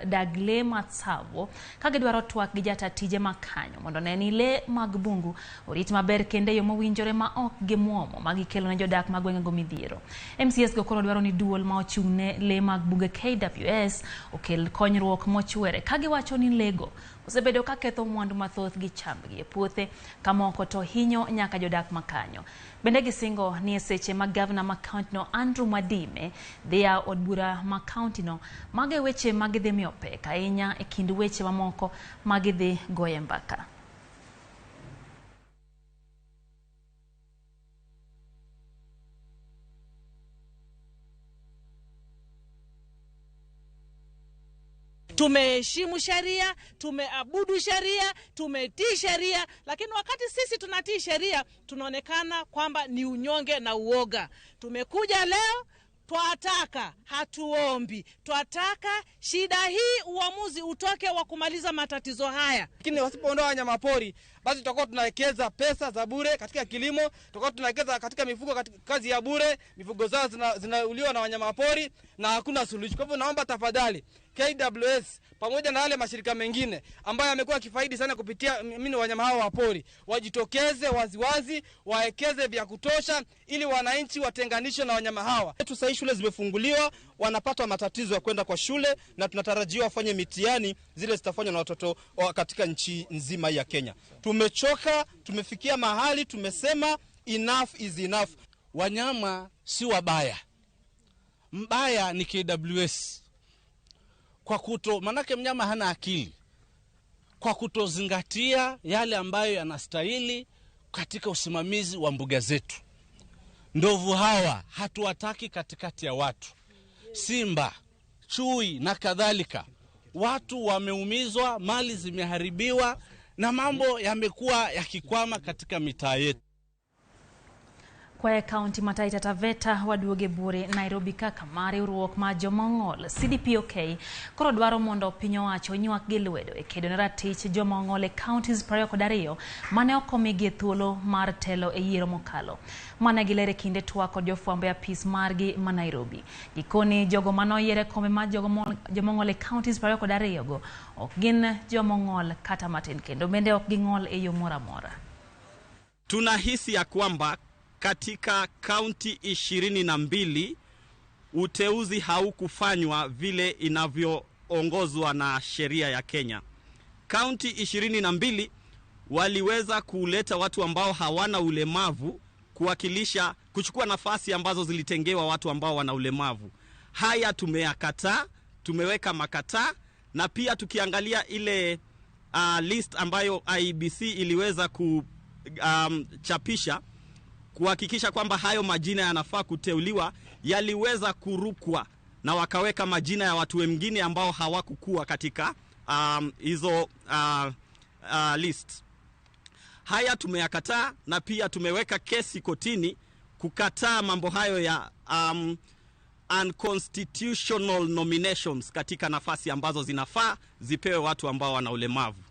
Speaker 1: dag le matsavo kagidwaro twak gi jata tije makanyo mondo ne ni le mag bungu orit maber kende yo mowinjore ma ok gimuomo magikelo ne jodak magwenge go midhiero. MCAs go koro dwaro ni duol ma ochung'ne le mag bunge KWS okel konyruok mochwere kagiwacho ni lego osebedo ka ketho mwandu mathoth gi chambgi e puothe kamoko to hinyo nyaka jodak makanyo. Bende gisingo ni e seche ma governor ma county no Andrew Madime dhia od bura ma county no mage weche magidhi miyo pek ahinya e kind weche mamoko magidhi goye mbaka.
Speaker 10: Tumeheshimu sheria, tumeabudu sheria, tumetii sheria, lakini wakati sisi tunatii sheria tunaonekana kwamba ni unyonge na uoga. Tumekuja leo twataka, hatuombi, twataka shida hii uamuzi utoke wa kumaliza matatizo haya.
Speaker 7: Lakini wasipoondoa wanyamapori, basi tutakuwa tunawekeza pesa za bure katika kilimo, tutakuwa tunawekeza katika mifugo, katika kazi ya bure, mifugo zao zinauliwa na wanyamapori na hakuna suluhisho. Kwa hivyo naomba tafadhali KWS pamoja na wale mashirika mengine ambayo yamekuwa kifaidi sana kupitia wanyama hao wa pori wajitokeze waziwazi, waekeze vya kutosha ili wananchi watenganishwe na wanyama hawa. Sasa shule zimefunguliwa, wanapata matatizo ya kwenda kwa shule na tunatarajia wafanye mitihani zile zitafanywa na watoto katika nchi nzima ya Kenya. Tumechoka, tumefikia mahali tumesema enough is enough.
Speaker 8: Wanyama si wabaya.
Speaker 11: Mbaya ni KWS kwa manake mnyama hana akili, kwa kutozingatia yale ambayo yanastahili katika usimamizi wa mbuga zetu. Ndovu hawa hatuwataki katikati ya watu, simba, chui na kadhalika. Watu wameumizwa, mali zimeharibiwa na mambo yamekuwa yakikwama katika mitaa yetu.
Speaker 1: Kwa kaunti mataita Taveta waduoge bure Nairobi kaka mari uruok ma jomong'ol CDPOK koro dwaro mondo piny owacho onyuak gi lwedo e kedo ne ratich jomong'ol e counties 22 mane okomigi thuolo mar telo e yiero mokalo. Mane gilere kinde twak kod jofwambo e apis margi ma Nairobi. Gikoni jogo manoyiere kombe ma jomong'ol e counties 22 go ok gin jomong'ol kata matin, kendo bende ok ging'ol e yo mora mora.
Speaker 12: Tunahisi ya kwamba katika kaunti 22 uteuzi haukufanywa vile inavyoongozwa na sheria ya Kenya. Kaunti 22 waliweza kuleta watu ambao hawana ulemavu kuwakilisha, kuchukua nafasi ambazo zilitengewa watu ambao wana ulemavu. Haya tumeyakataa, tumeweka makataa, na pia tukiangalia ile list ambayo IEBC iliweza kuchapisha kuhakikisha kwamba hayo majina yanafaa kuteuliwa, yaliweza kurukwa na wakaweka majina ya watu wengine ambao hawakukua katika hizo list. Haya tumeyakataa, na pia tumeweka kesi kotini kukataa mambo hayo ya unconstitutional nominations katika nafasi ambazo zinafaa zipewe watu ambao wana ulemavu.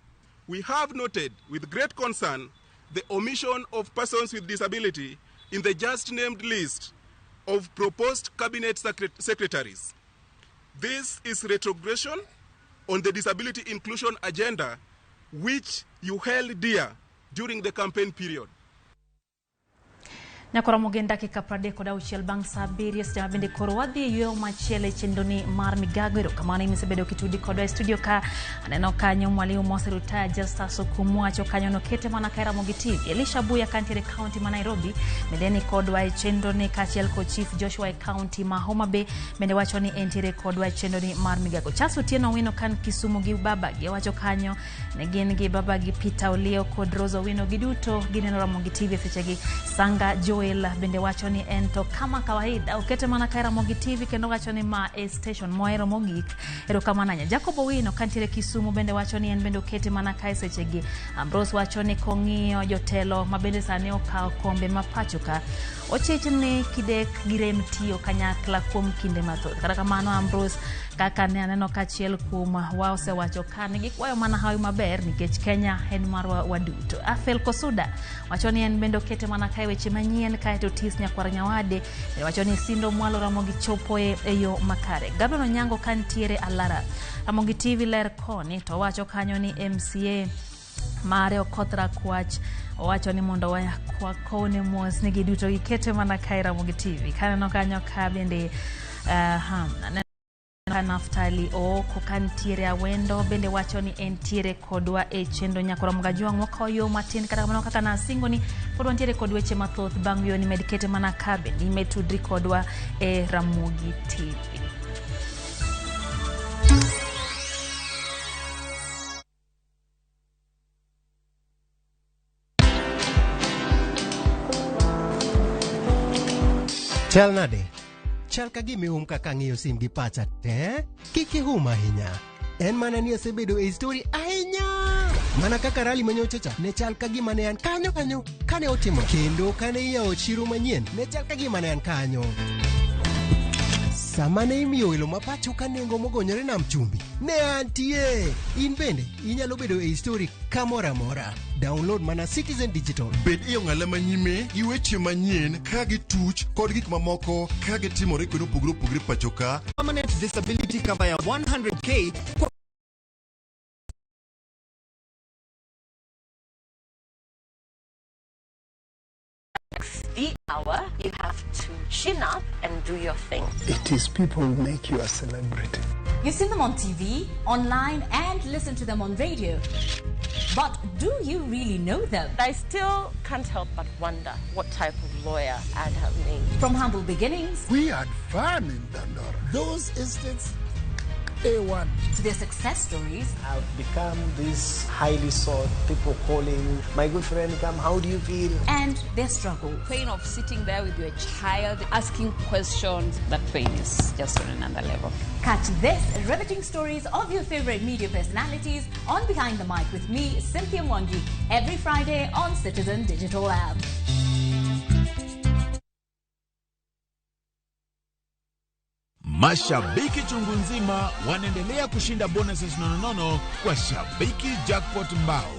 Speaker 13: We have noted with great concern the omission of persons with disability in the just named list of proposed cabinet secretaries. This is retrogression on the disability inclusion agenda which you held dear during the campaign period.
Speaker 1: Nyakora mogen dakika 36 bang' saa 7 stima bende koro wadhi yo machiele chendoni mar Migago. Kamano imisebedo kitudi kodwa studio ka aneno kanyo mwalimu Mose Rutaya Justus Okumwacho kanyo no kete mana ka Ramogi TV. Elisha Buya kantiere county ma Nairobi medeni kodwa chendoni kachiel ko chief Joshua county ma Homa Bay bende wacho ni entiere kodwa chendoni mar Migago. Chasu tieno wino kan Kisumu gi baba gi wacho kanyo ne gin gi baba gi Peter Olio kod Rozo wino giduto gineno Ramogi TV sechegi. Sanga Joel bende wacho ni ento kama kawaida ukete mana ka Ramogi TV kendo wacho ni ma station moero mogik. Erokamano. Jacob Owino kantiere Kisumu bende wacho ni en bende ukete mana ka sechegi. Ambrose wacho ni kong'iyo jotelo ma bende sani okawo kombe ma pachoka ochich ni kidek girem tiyo kanyakla kuom kinde mathoth. Kata kamano Ambrose kaka ne aneno kachiel kuom wause wacho kan gikwayo mana hawi maber nikech Kenya en marwa waduto. Afel Kosuda wacho ni en bende okete mana ka weche manyien kae to tis nyakwar nyawade wacho ni sindo mwalo Ramogi chopo e yo makare. Gabriel Onyango kantiere Alara Ramogi TV ler koni to wacho kanyo ni MCA mare Okothra Kwach wacho ni mondo wa kone mos ni giduto gikete mana ka Ramogi TV. Kaneno kanyo ka bende Naftali Oko kantiere Awendo bende wacho ni entiere kodwa e chendo nyakora Mgajuang wakoyo matin kata kamano kaka na singo ni kodwa entiere kod weche mathoth bang' yo ni medikete mana kabe ni metudri kodwa e Ramogi TV.
Speaker 14: Chal nade? Chal ka gimi kaka ng'iyo sim gi pacha te? Kiki ahinya. En mana ni asebedo e story ahinya. Mana kaka rali manyochacha ne chal ka gima ne an kanyo kane otimo. Kendo kane iyawo chiro manyien ne chal ka gima ne an kanyo. Sama ne imiyo welo mapacho ka nengo mogonyore nam chumbi ne antie. In bende inyalo bedo e story kamora mora. Download mana Citizen Digital.
Speaker 15: Bed iyo ng'ala manyime gi weche manyien ka gi tuch kod gik mamoko ka gi timore kendo opogore pacho ka.
Speaker 5: Permanent disability cover ya 100K
Speaker 16: the hour, you have to chin up and do your thing.
Speaker 17: It is people who make you a celebrity.
Speaker 4: You've seen them on TV, online, and listened to them on radio. But do you really know them?
Speaker 16: I still can't help but wonder what type of lawyer I'd have made.
Speaker 4: From humble beginnings.
Speaker 17: We had fun in Dandora. Those estates, A1.
Speaker 4: To their success stories.
Speaker 18: I've become this highly sought, people calling, my good friend, come, how do you feel?
Speaker 4: And their struggle.
Speaker 20: Pain of sitting there with your child, asking questions, that pain is just on another level.
Speaker 4: Catch this riveting stories of your favorite media personalities on Behind the Mic with me, Cynthia Mwangi, every Friday on Citizen Digital app.
Speaker 19: Mashabiki chungu nzima wanaendelea kushinda bonuses nonono kwa Shabiki Jackpot Mbao.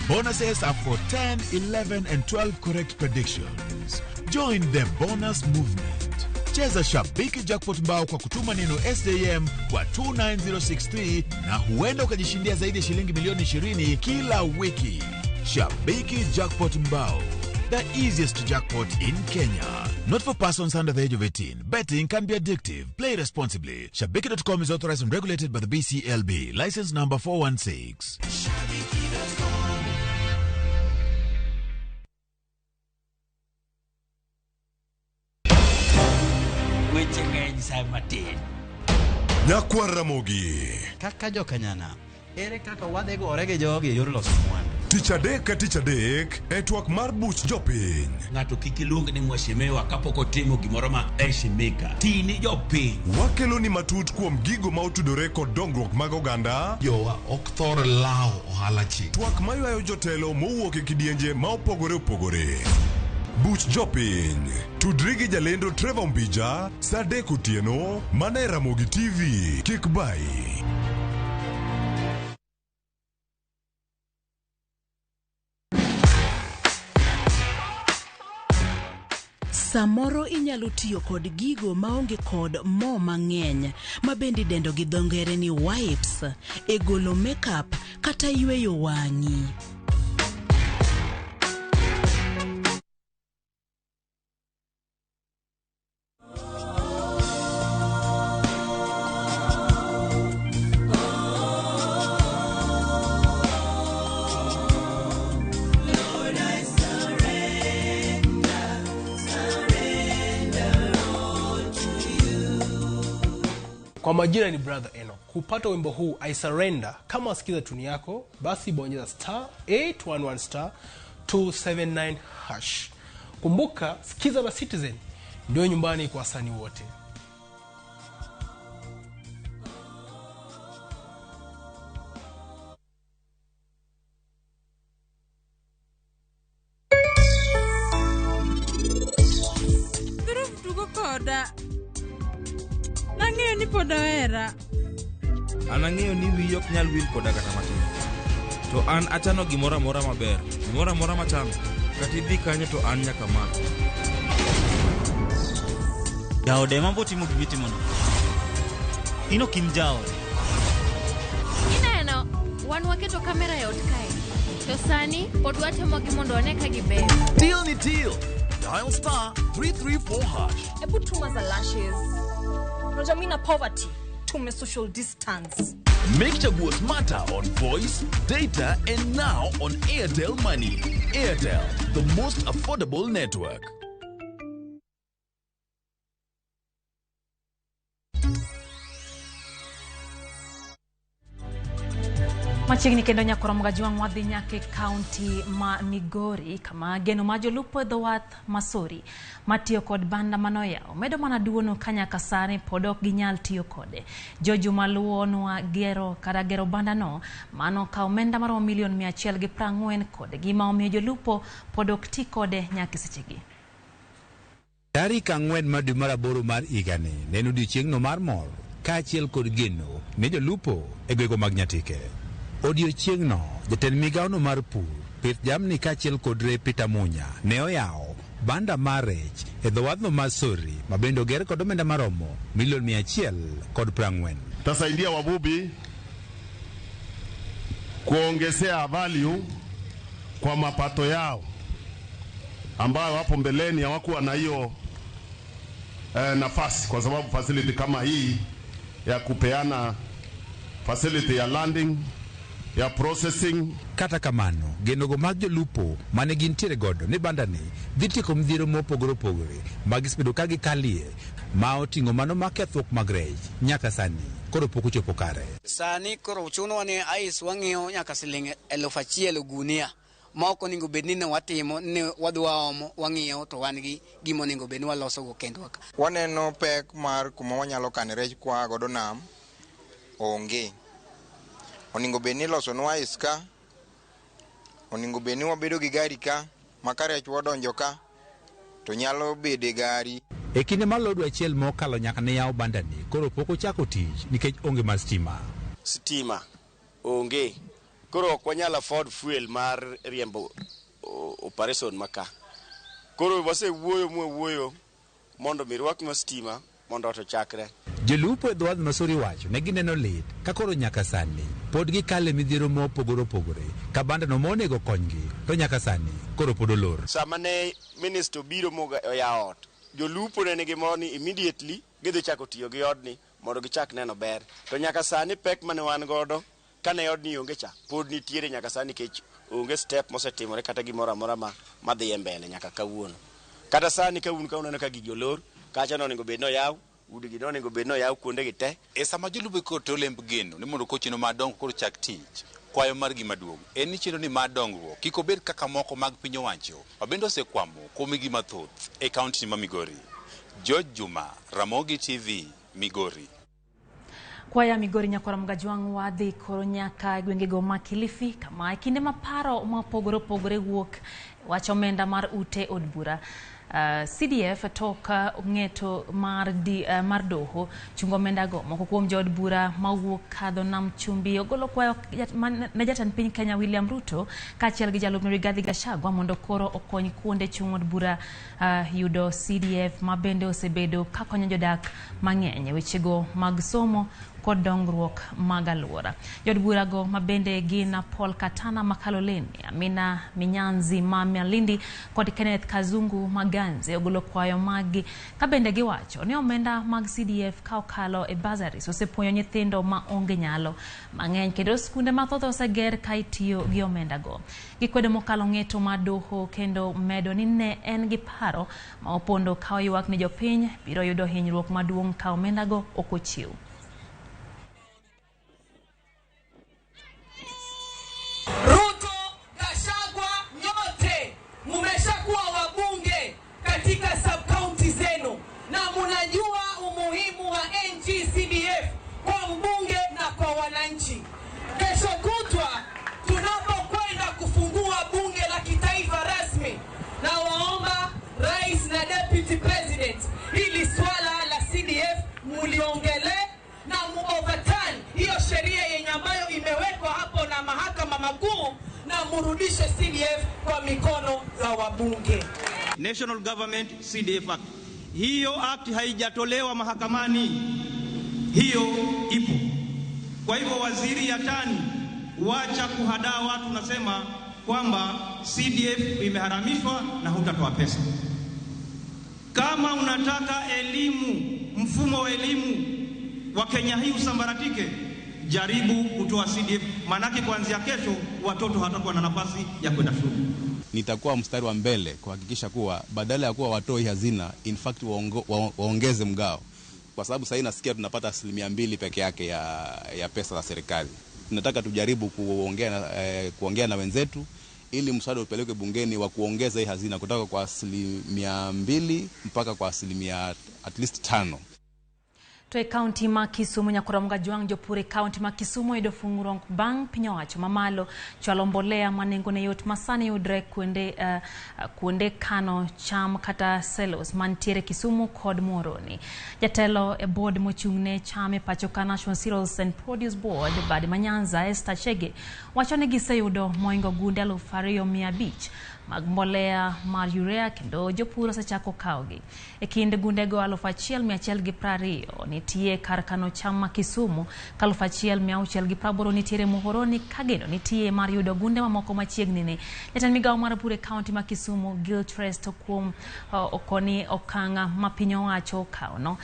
Speaker 19: Bonuses are for 10, 11 and 12 correct predictions. Join the bonus movement. Cheza Shabiki Jackpot Mbao kwa kutuma neno SJM kwa 29063 na huenda ukajishindia zaidi ya shilingi milioni 20 kila wiki. Shabiki Jackpot Mbao, the easiest jackpot in Kenya. Not for persons under the age of 18. Betting can be addictive. Play responsibly. Shabiki.com is authorized and regulated by the BCLB. License number 416.
Speaker 21: Weche ng'eny sa matin.
Speaker 15: Nyakwa Ramogi.
Speaker 21: Kaka jokanyana, ere kaka wadhi gore gi jogi e yor loso mwandu.
Speaker 15: Tich adek e twak mar buch jopiny.
Speaker 21: Ng'ato kik iluong ni mwashemewa kapok otimo gimoro ma eshimika. Tini jopiny.
Speaker 15: Wakelo ni matut kuom gigo ma otudore kod dongruok mag oganda.
Speaker 21: Jowa ok thor lao ohala chik.
Speaker 15: Twak maywayo jotelo mowuok e kidienje ma opogore. Buch jopiny. Tudri gi jalendo Trevor Mbija, sa 3 otieno, mana e Ramogi TV. Kik bai.
Speaker 22: Samoro inyalo tiyo kod gigo maonge kod mo mang'eny ma bende dendo gi dhongere ni wipes e golo makeup kata yweyo wang'i.
Speaker 23: Kwa majina ni Brother Eno. Kupata wimbo huu I Surrender, kama wasikiza tuni yako, basi bonyeza *811 279 hash. Kumbuka, sikiza na Citizen ndio nyumbani kwa wasanii wote.
Speaker 29: Nang'eyo ni poda wera.
Speaker 30: Anang'eyo ni wiyi ok nyal wil koda kata matin. To an achano gimoro amora maber. Gimoro amora machano. Kata idhi kanyo to an nyaka mak.
Speaker 21: Jaode mambo timo gimitimono. Ino kim jaode.
Speaker 31: Ineno, wan waketo kamera e ot kae. To sani pod watemo gi mondo one ka gibeyo.
Speaker 19: Deal ni deal. Dial *334 hash.
Speaker 6: Ebu tuma za lashes. Unajamina poverty. Tume social distance.
Speaker 19: Make chaguo smarter on voice, data, and now on Airtel Money. Airtel, the most affordable network.
Speaker 1: Machiegni kendo nyakoro mgaji wang' wadhi nyake kaunti ma Migori kama geno ma jolupo dho wath Masori matiyo kod banda manoyaw medo mana duono kanyaka sani pod ok ginyal tiyo kode. Joju maluonwa gero banda no mano ka omenda mar milion 140 kode gima omiyo jolupo pod ok ti kode nyaka sechegi.
Speaker 32: Tarik 4 mar dwe mar 8 mar higani ne odiechieng'no mar mor kaachiel kod geno ne jolupo e gwego mag Nyatike. Odiechieng'no jatend migaono mar pur, pith jamni kaachiel kod Peter Munya ne oyawo banda mar rech e dho wadhno mar Sori ma bende oger kod omenda maromo milion 140.
Speaker 33: Tasaidia wavuvi kuongezea value kwa mapato yao ambayo hapo mbeleni hawakuwa na hiyo nafasi, kwa sababu facility kama hii ya kupeana facility ya landing, ya processing.
Speaker 32: Kata kamano, genogo mag jolupo mane gintiere godo ni bandani dhi tieko midhiero mopogore opogore mag isbedo ka gikalie ma oting'o mano makethruok mag rech nyaka sani koro pok ochopo kare.
Speaker 2: Sani koro chuno ni ais wang'iyo nyaka siling 1,000 gunia ma ok onego bed ni watimo ni wadwa omo wang'iyo to wan gi gimo onego bed ni waloso go kendwa.
Speaker 3: Waneno pek mar kuma wanyalo kane rech kwa godo nam onge. Onego bed ni loso nwa iska, onego bed ni wabedo gi gari ka maka rech wadonjo ka to nyalo bede gari.
Speaker 32: E kinde mar lodo achiel mokalo nyaka ne yaw bandani koro pok ochako tich nikech onge mar
Speaker 7: stima onge. Koro ok wanyalo afford fuel mar riembo operation maka. Koro wasewuoyo mondo mirwaknwa stima mondo otochakre.
Speaker 32: Jolupo e dhowath Masuri wacho ne gineno lit ka koro nyaka sani pod gikale midhiero mopogore opogore ka bandano monego konygi to nyaka sani koro pod olor.
Speaker 7: Sama ne minister biro moga oya ot, jolupo ne nigi moni immediately gidhi chako tiyo gi odni mondo gichak neno ber. To nyaka sani pek mane wan godo kane odni onge cha pod nitiere nyaka sani kech onge step mosetimore kata gimoro amora ma dhi mbele nyaka kawuono. Kata sani ka un ka uneno ka gigi olor kacha no onego bed no yaw udigi no onego bed no yaw kuonde gi te.
Speaker 32: E sama jolupo koro to lemb geno ni mondo kochino madongo koro chak tich kwayo mar gima duong' en ni chino ni madongruok kik obed kaka moko mag piny owacho mabende osekwamo kuom gima mathoth e kaunti ma Migori. George Juma, Ramogi TV, Migori.
Speaker 1: Kwaya Migori nyakora mgajwang' wadhi koro nyaka gwengego ma Kilifi kama kinde maparo mopogore opogore wuok wacho omenda mar ute od bura. CDF toka ng'eto mar doho chungo omenda go moko kuom jood bura mawuok kadho nam chumbi ogolo kwayo ne jatend piny Kenya William Ruto kaachiel gi jalupne Rigathi Gachagua mondo koro okony kuonde chung' od bura yudo CDF ma bende osebedo ka konyo jodak mang'eny wechego mag somo kod dongruok mag alwora. Jood bura go mabende gin Paul Katana Makaloleni, Amina Minyanzi Malindi kod Kenneth Kazungu Maganze ogolo kwayo magi kabende giwacho ni omenda mag CDF ka okalo e bazaris osepuonyo nyithindo ma onge nyalo mang'eny kendo skunde mathoth oseger ka itiyo gi omenda go. Gikwedo mokalo ng'eto ma doho kendo medo ni ne en gi paro ma opondo ka oywak ni jopiny biro yudo hinyruok maduong' ka omenda go ok ochiw.
Speaker 8: Ruto, Gachagua, nyote mumeshakuwa wabunge katika sub-county zenu na munajua umuhimu wa NG-CDF kwa mbunge na kwa wananchi. Kesho kutwa tunapokwenda kufungua bunge la kitaifa rasmi, na waomba Rais na Deputy President hili swala la CDF muliongele na mu-overturn hiyo sheria yenye ambayo imewekwa hapo na mahakama makuu na murudishe CDF kwa mikono za wabunge.
Speaker 9: National Government CDF Act. Hiyo act haijatolewa mahakamani. Hiyo ipo. Kwa hivyo waziri Yatani, wacha kuhadaa watu, nasema kwamba CDF imeharamishwa na hutatoa pesa. Kama unataka elimu, mfumo wa elimu wa Kenya hii usambaratike, jaribu kutoa CDF, manake kuanzia kesho watoto hatakuwa na nafasi ya kwenda shule.
Speaker 10: Nitakuwa mstari wa mbele kuhakikisha kuwa badala ya kuwa watoi hazina, in fact waongeze mgao, kwa sababu sasa nasikia tunapata 2% peke yake ya pesa za serikali. Tunataka tujaribu kuongea na wenzetu ili mswada upeleke bungeni wa kuongeza hii hazina kutoka kwa 2% mpaka kwa at least 5%.
Speaker 1: To county ma Kisumu nyakora mgajwang' jopure county ma Kisumu yudo fung'ruok bang' piny owacho mamalo chwalo mbolea manengo ne yot masani yudre kuonde kano cham kata silos mantiere Kisumu kod Muhoroni. Jatelo e board mochung'ne cham e pacho ka National Cereals and Produce Board Badi Manyanza Esther Chege wacho ni giseyudo moingo gunde 2,500 mag mbolea mar urea kendo jopur osechako kaogi. E kind gundego 1,120 nitie kar kano cham ma Kisumu, 1,680 nitiere Muhoroni kageno nitie mar yudo gunde mamoko machiegni ni. Jatend migawo mar pur e kaunti ma Kisumu Gilchrist kuom okoni okanga ma piny owacho okawo no.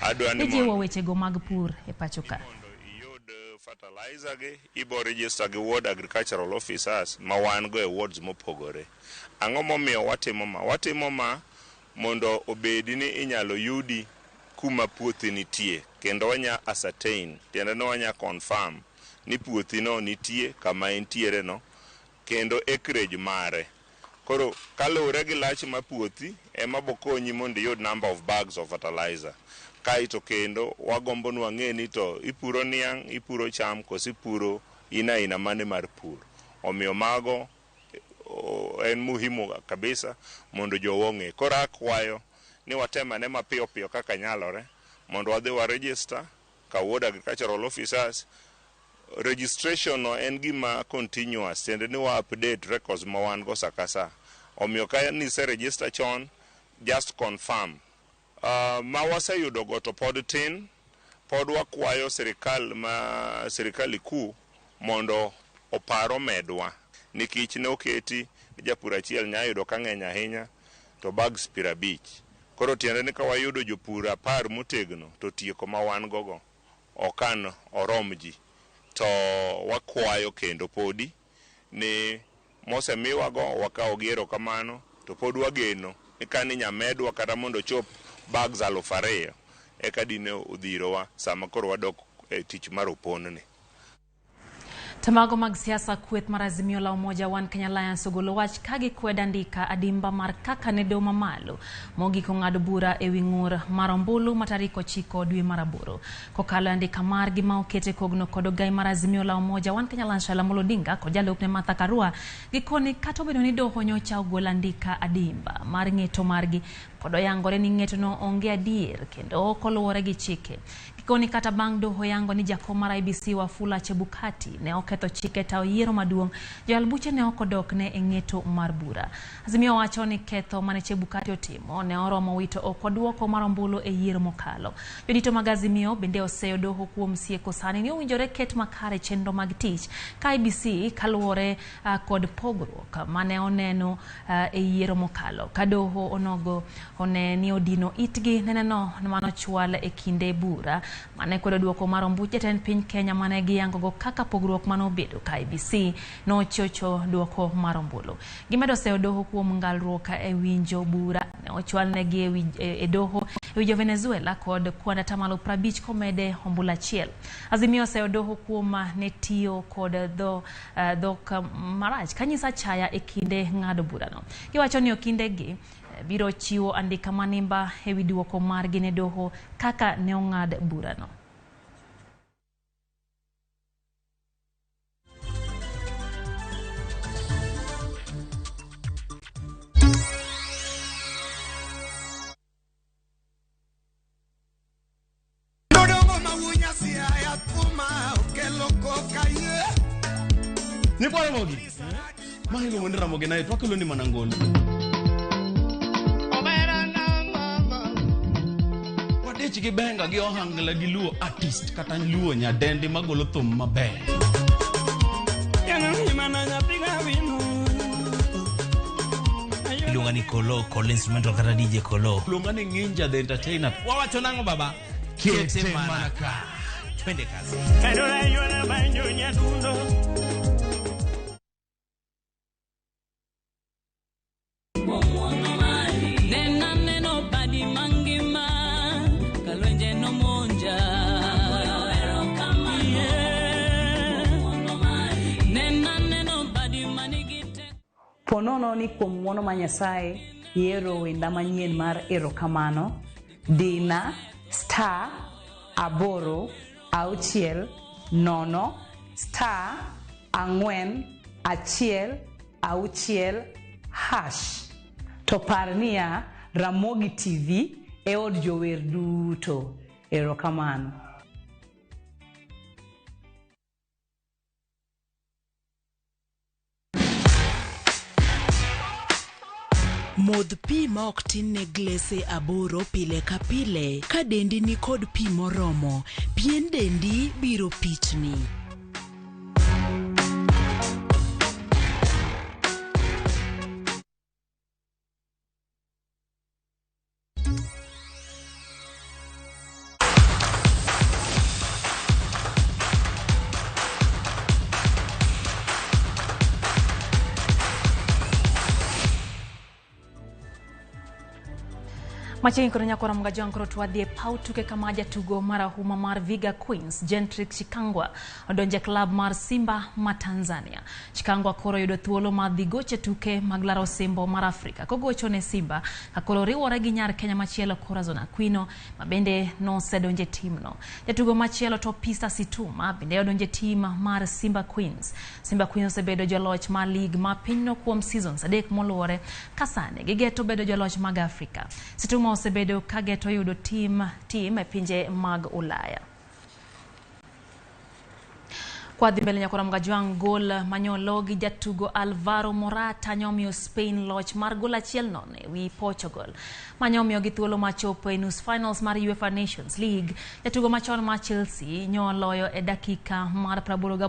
Speaker 1: Ijiwo wechego mag pur e pacho ka.
Speaker 5: fertilizer gi ibo register gi ward agricultural officers ma wan go e wards mopogore. Ang'o momiyo watimo ma mondo obedi ni inyalo yudi kuma puothi nitie kendo wanya ascertain tiende no wanya confirm ni puothi no nitie kama entiere no kendo acreage mare. Koro kalure gi lach ma puothi ema bokonyi mondo iyud number of bags of fertilizer. Kaito kendo wagombo nu ang'e ni to ipuro niang', ipuro cham, kosi puro ina mane mar pur. Omiyo mago en muhimu kabisa mondo jowo ng'e. Koro akwayo ni watemane mapiyo piyo kaka nyalore mondo wadhi wa register ka ward agricultural officers. Registration no en gima continuous, tiende ni wa update records ma wan go sakasa. Omiyo ka ni se register chon, just confirm. Ma waseyudo go to pod tin, pod wakwayo sirikal kuu mondo oparo medwa. Nikech ne oketi japur achiel nya yudo ka ng'eny ahinya to bags 50. Koro tiende ni ka wayudo jopur 10 motegno to tieko ma wan gogo okan orom ji. To wakwayo kendo podi ni mosemiwa go wakawo giero kamano to pod wageno ni kani nyamedwa kata mondo chop bags 2,000 eka dine udhirowa sama koro wadok e tich mar opon ni.
Speaker 1: Tamago mag siasa kweth mar Azimio la Umoja One Kenya Alliance ogolo wach kagi kweda ndika adimba mar kaka ne doho mamalo mogiko ng'ado bura e wi ng'ur mar ombulu ma tarik 9 dwe mar 8 kokalo andika margi ma okete kogno kod ogai mar Azimio la Umoja One Kenya Alliance Raila Odinga kod jalupne Martha Karua gikoni kata obedo ni doho nyocha ogolo andika adimba mar ng'eto margi pod oyangore ni ng'eto no onge adier kendo ok oluwore gi chike. Gikoni kata bang' doho yango ni jakom mar IBC Wafula Chebukati ne oketho chike tawo yiero maduong' joalbuche ne okodok ne ng'eto mar bura. Azimio wacho ni ketho mane Chebukati otimo ne oromo wito okwaduoko mar ombulu e yiero mokalo. Jodito mag Azimio bende oseyo doho kuom sieko sani ni owinjore ket makare chenro mag tich ka IBC kaluwore kod pogruok mane oneno e yiero mokalo. Ka doho onogo one ni odino itgi neneno mano chwal e kinde bura mane kwedo duoko mar ombuch jatend piny Kenya mane giyango go kaka pogruok mano bedo ka IBC no chocho duoko mar ombulu. Gimedo seyo doho kuom ngalruok e winjo bura ne ochwal negi e doho e winjo Venezuela kod kwanda tamalo 50 komede ombulu achiel. Azimio seyo doho kuom ne tiyo kod dhok marach kanyisa chaya e kinde ng'ado bura no. Giwacho ni okinde gi biro chiwo andika manimba e wi duoko margi ne doho kaka ne ong'ad bura no.
Speaker 11: Ni kwa Ramogi. Mahingo mwende Ramogi na twakelo ni manangolo. Wadich gi benga gi ohangla gi luo artist kata luo nyadendi magolo thum maber.
Speaker 12: Ilunga ni Kolo, Kolo instrumental kata DJ Kolo.
Speaker 11: Ilunga ni Ninja the Entertainer.
Speaker 12: Wawacho nango baba? Kete manaka. Twende kazi.
Speaker 13: Ponono ni kuom ng'wono ma Nyasaye yiero wenda manyien mar erokamano dina *8 6 0 *4 1 6 to par niya Ramogi TV e od jower duto. Erokamano.
Speaker 22: Modh pi ma ok tin ne glese 8 pile ka pile. Ka dendi ni kod pi moromo, pien dendi biro pichni.
Speaker 1: Maching kono nyakora mga jankoro tuwadhie pau tuke kama jatugo mara huma mar Viga Queens Gentrix Chikangwa odonje club mar Simba ma Tanzania. Chikangwa koro yudo thuolo mar dhi goche tuke mag laro simbo mar Afrika kogocho ne Simba kakoro riwore gi nyar Kenya machielo Corazon Aquino mabende no sedonje timno. Jatugo machielo to Pisa Situma bende odonje tim mar Simba Queens. Simba Queens osebedo joloch mar league ma pinyno kuom seasons adek moluore kasane gigeto bedo joloch mag Afrika. Situma osebedo kageto yudo team e pinje mag Ulaya. Kwa dhimbele nyakora mga juang gol manyolo gi jatugo Alvaro Morata nyomio Spain loch mar gol achiel nono wi Portugal. Manyomio gi thuolo machopo e nus finals mar UEFA Nations League. Jatugo machon mar Chelsea nyoloyo e dakika mar 88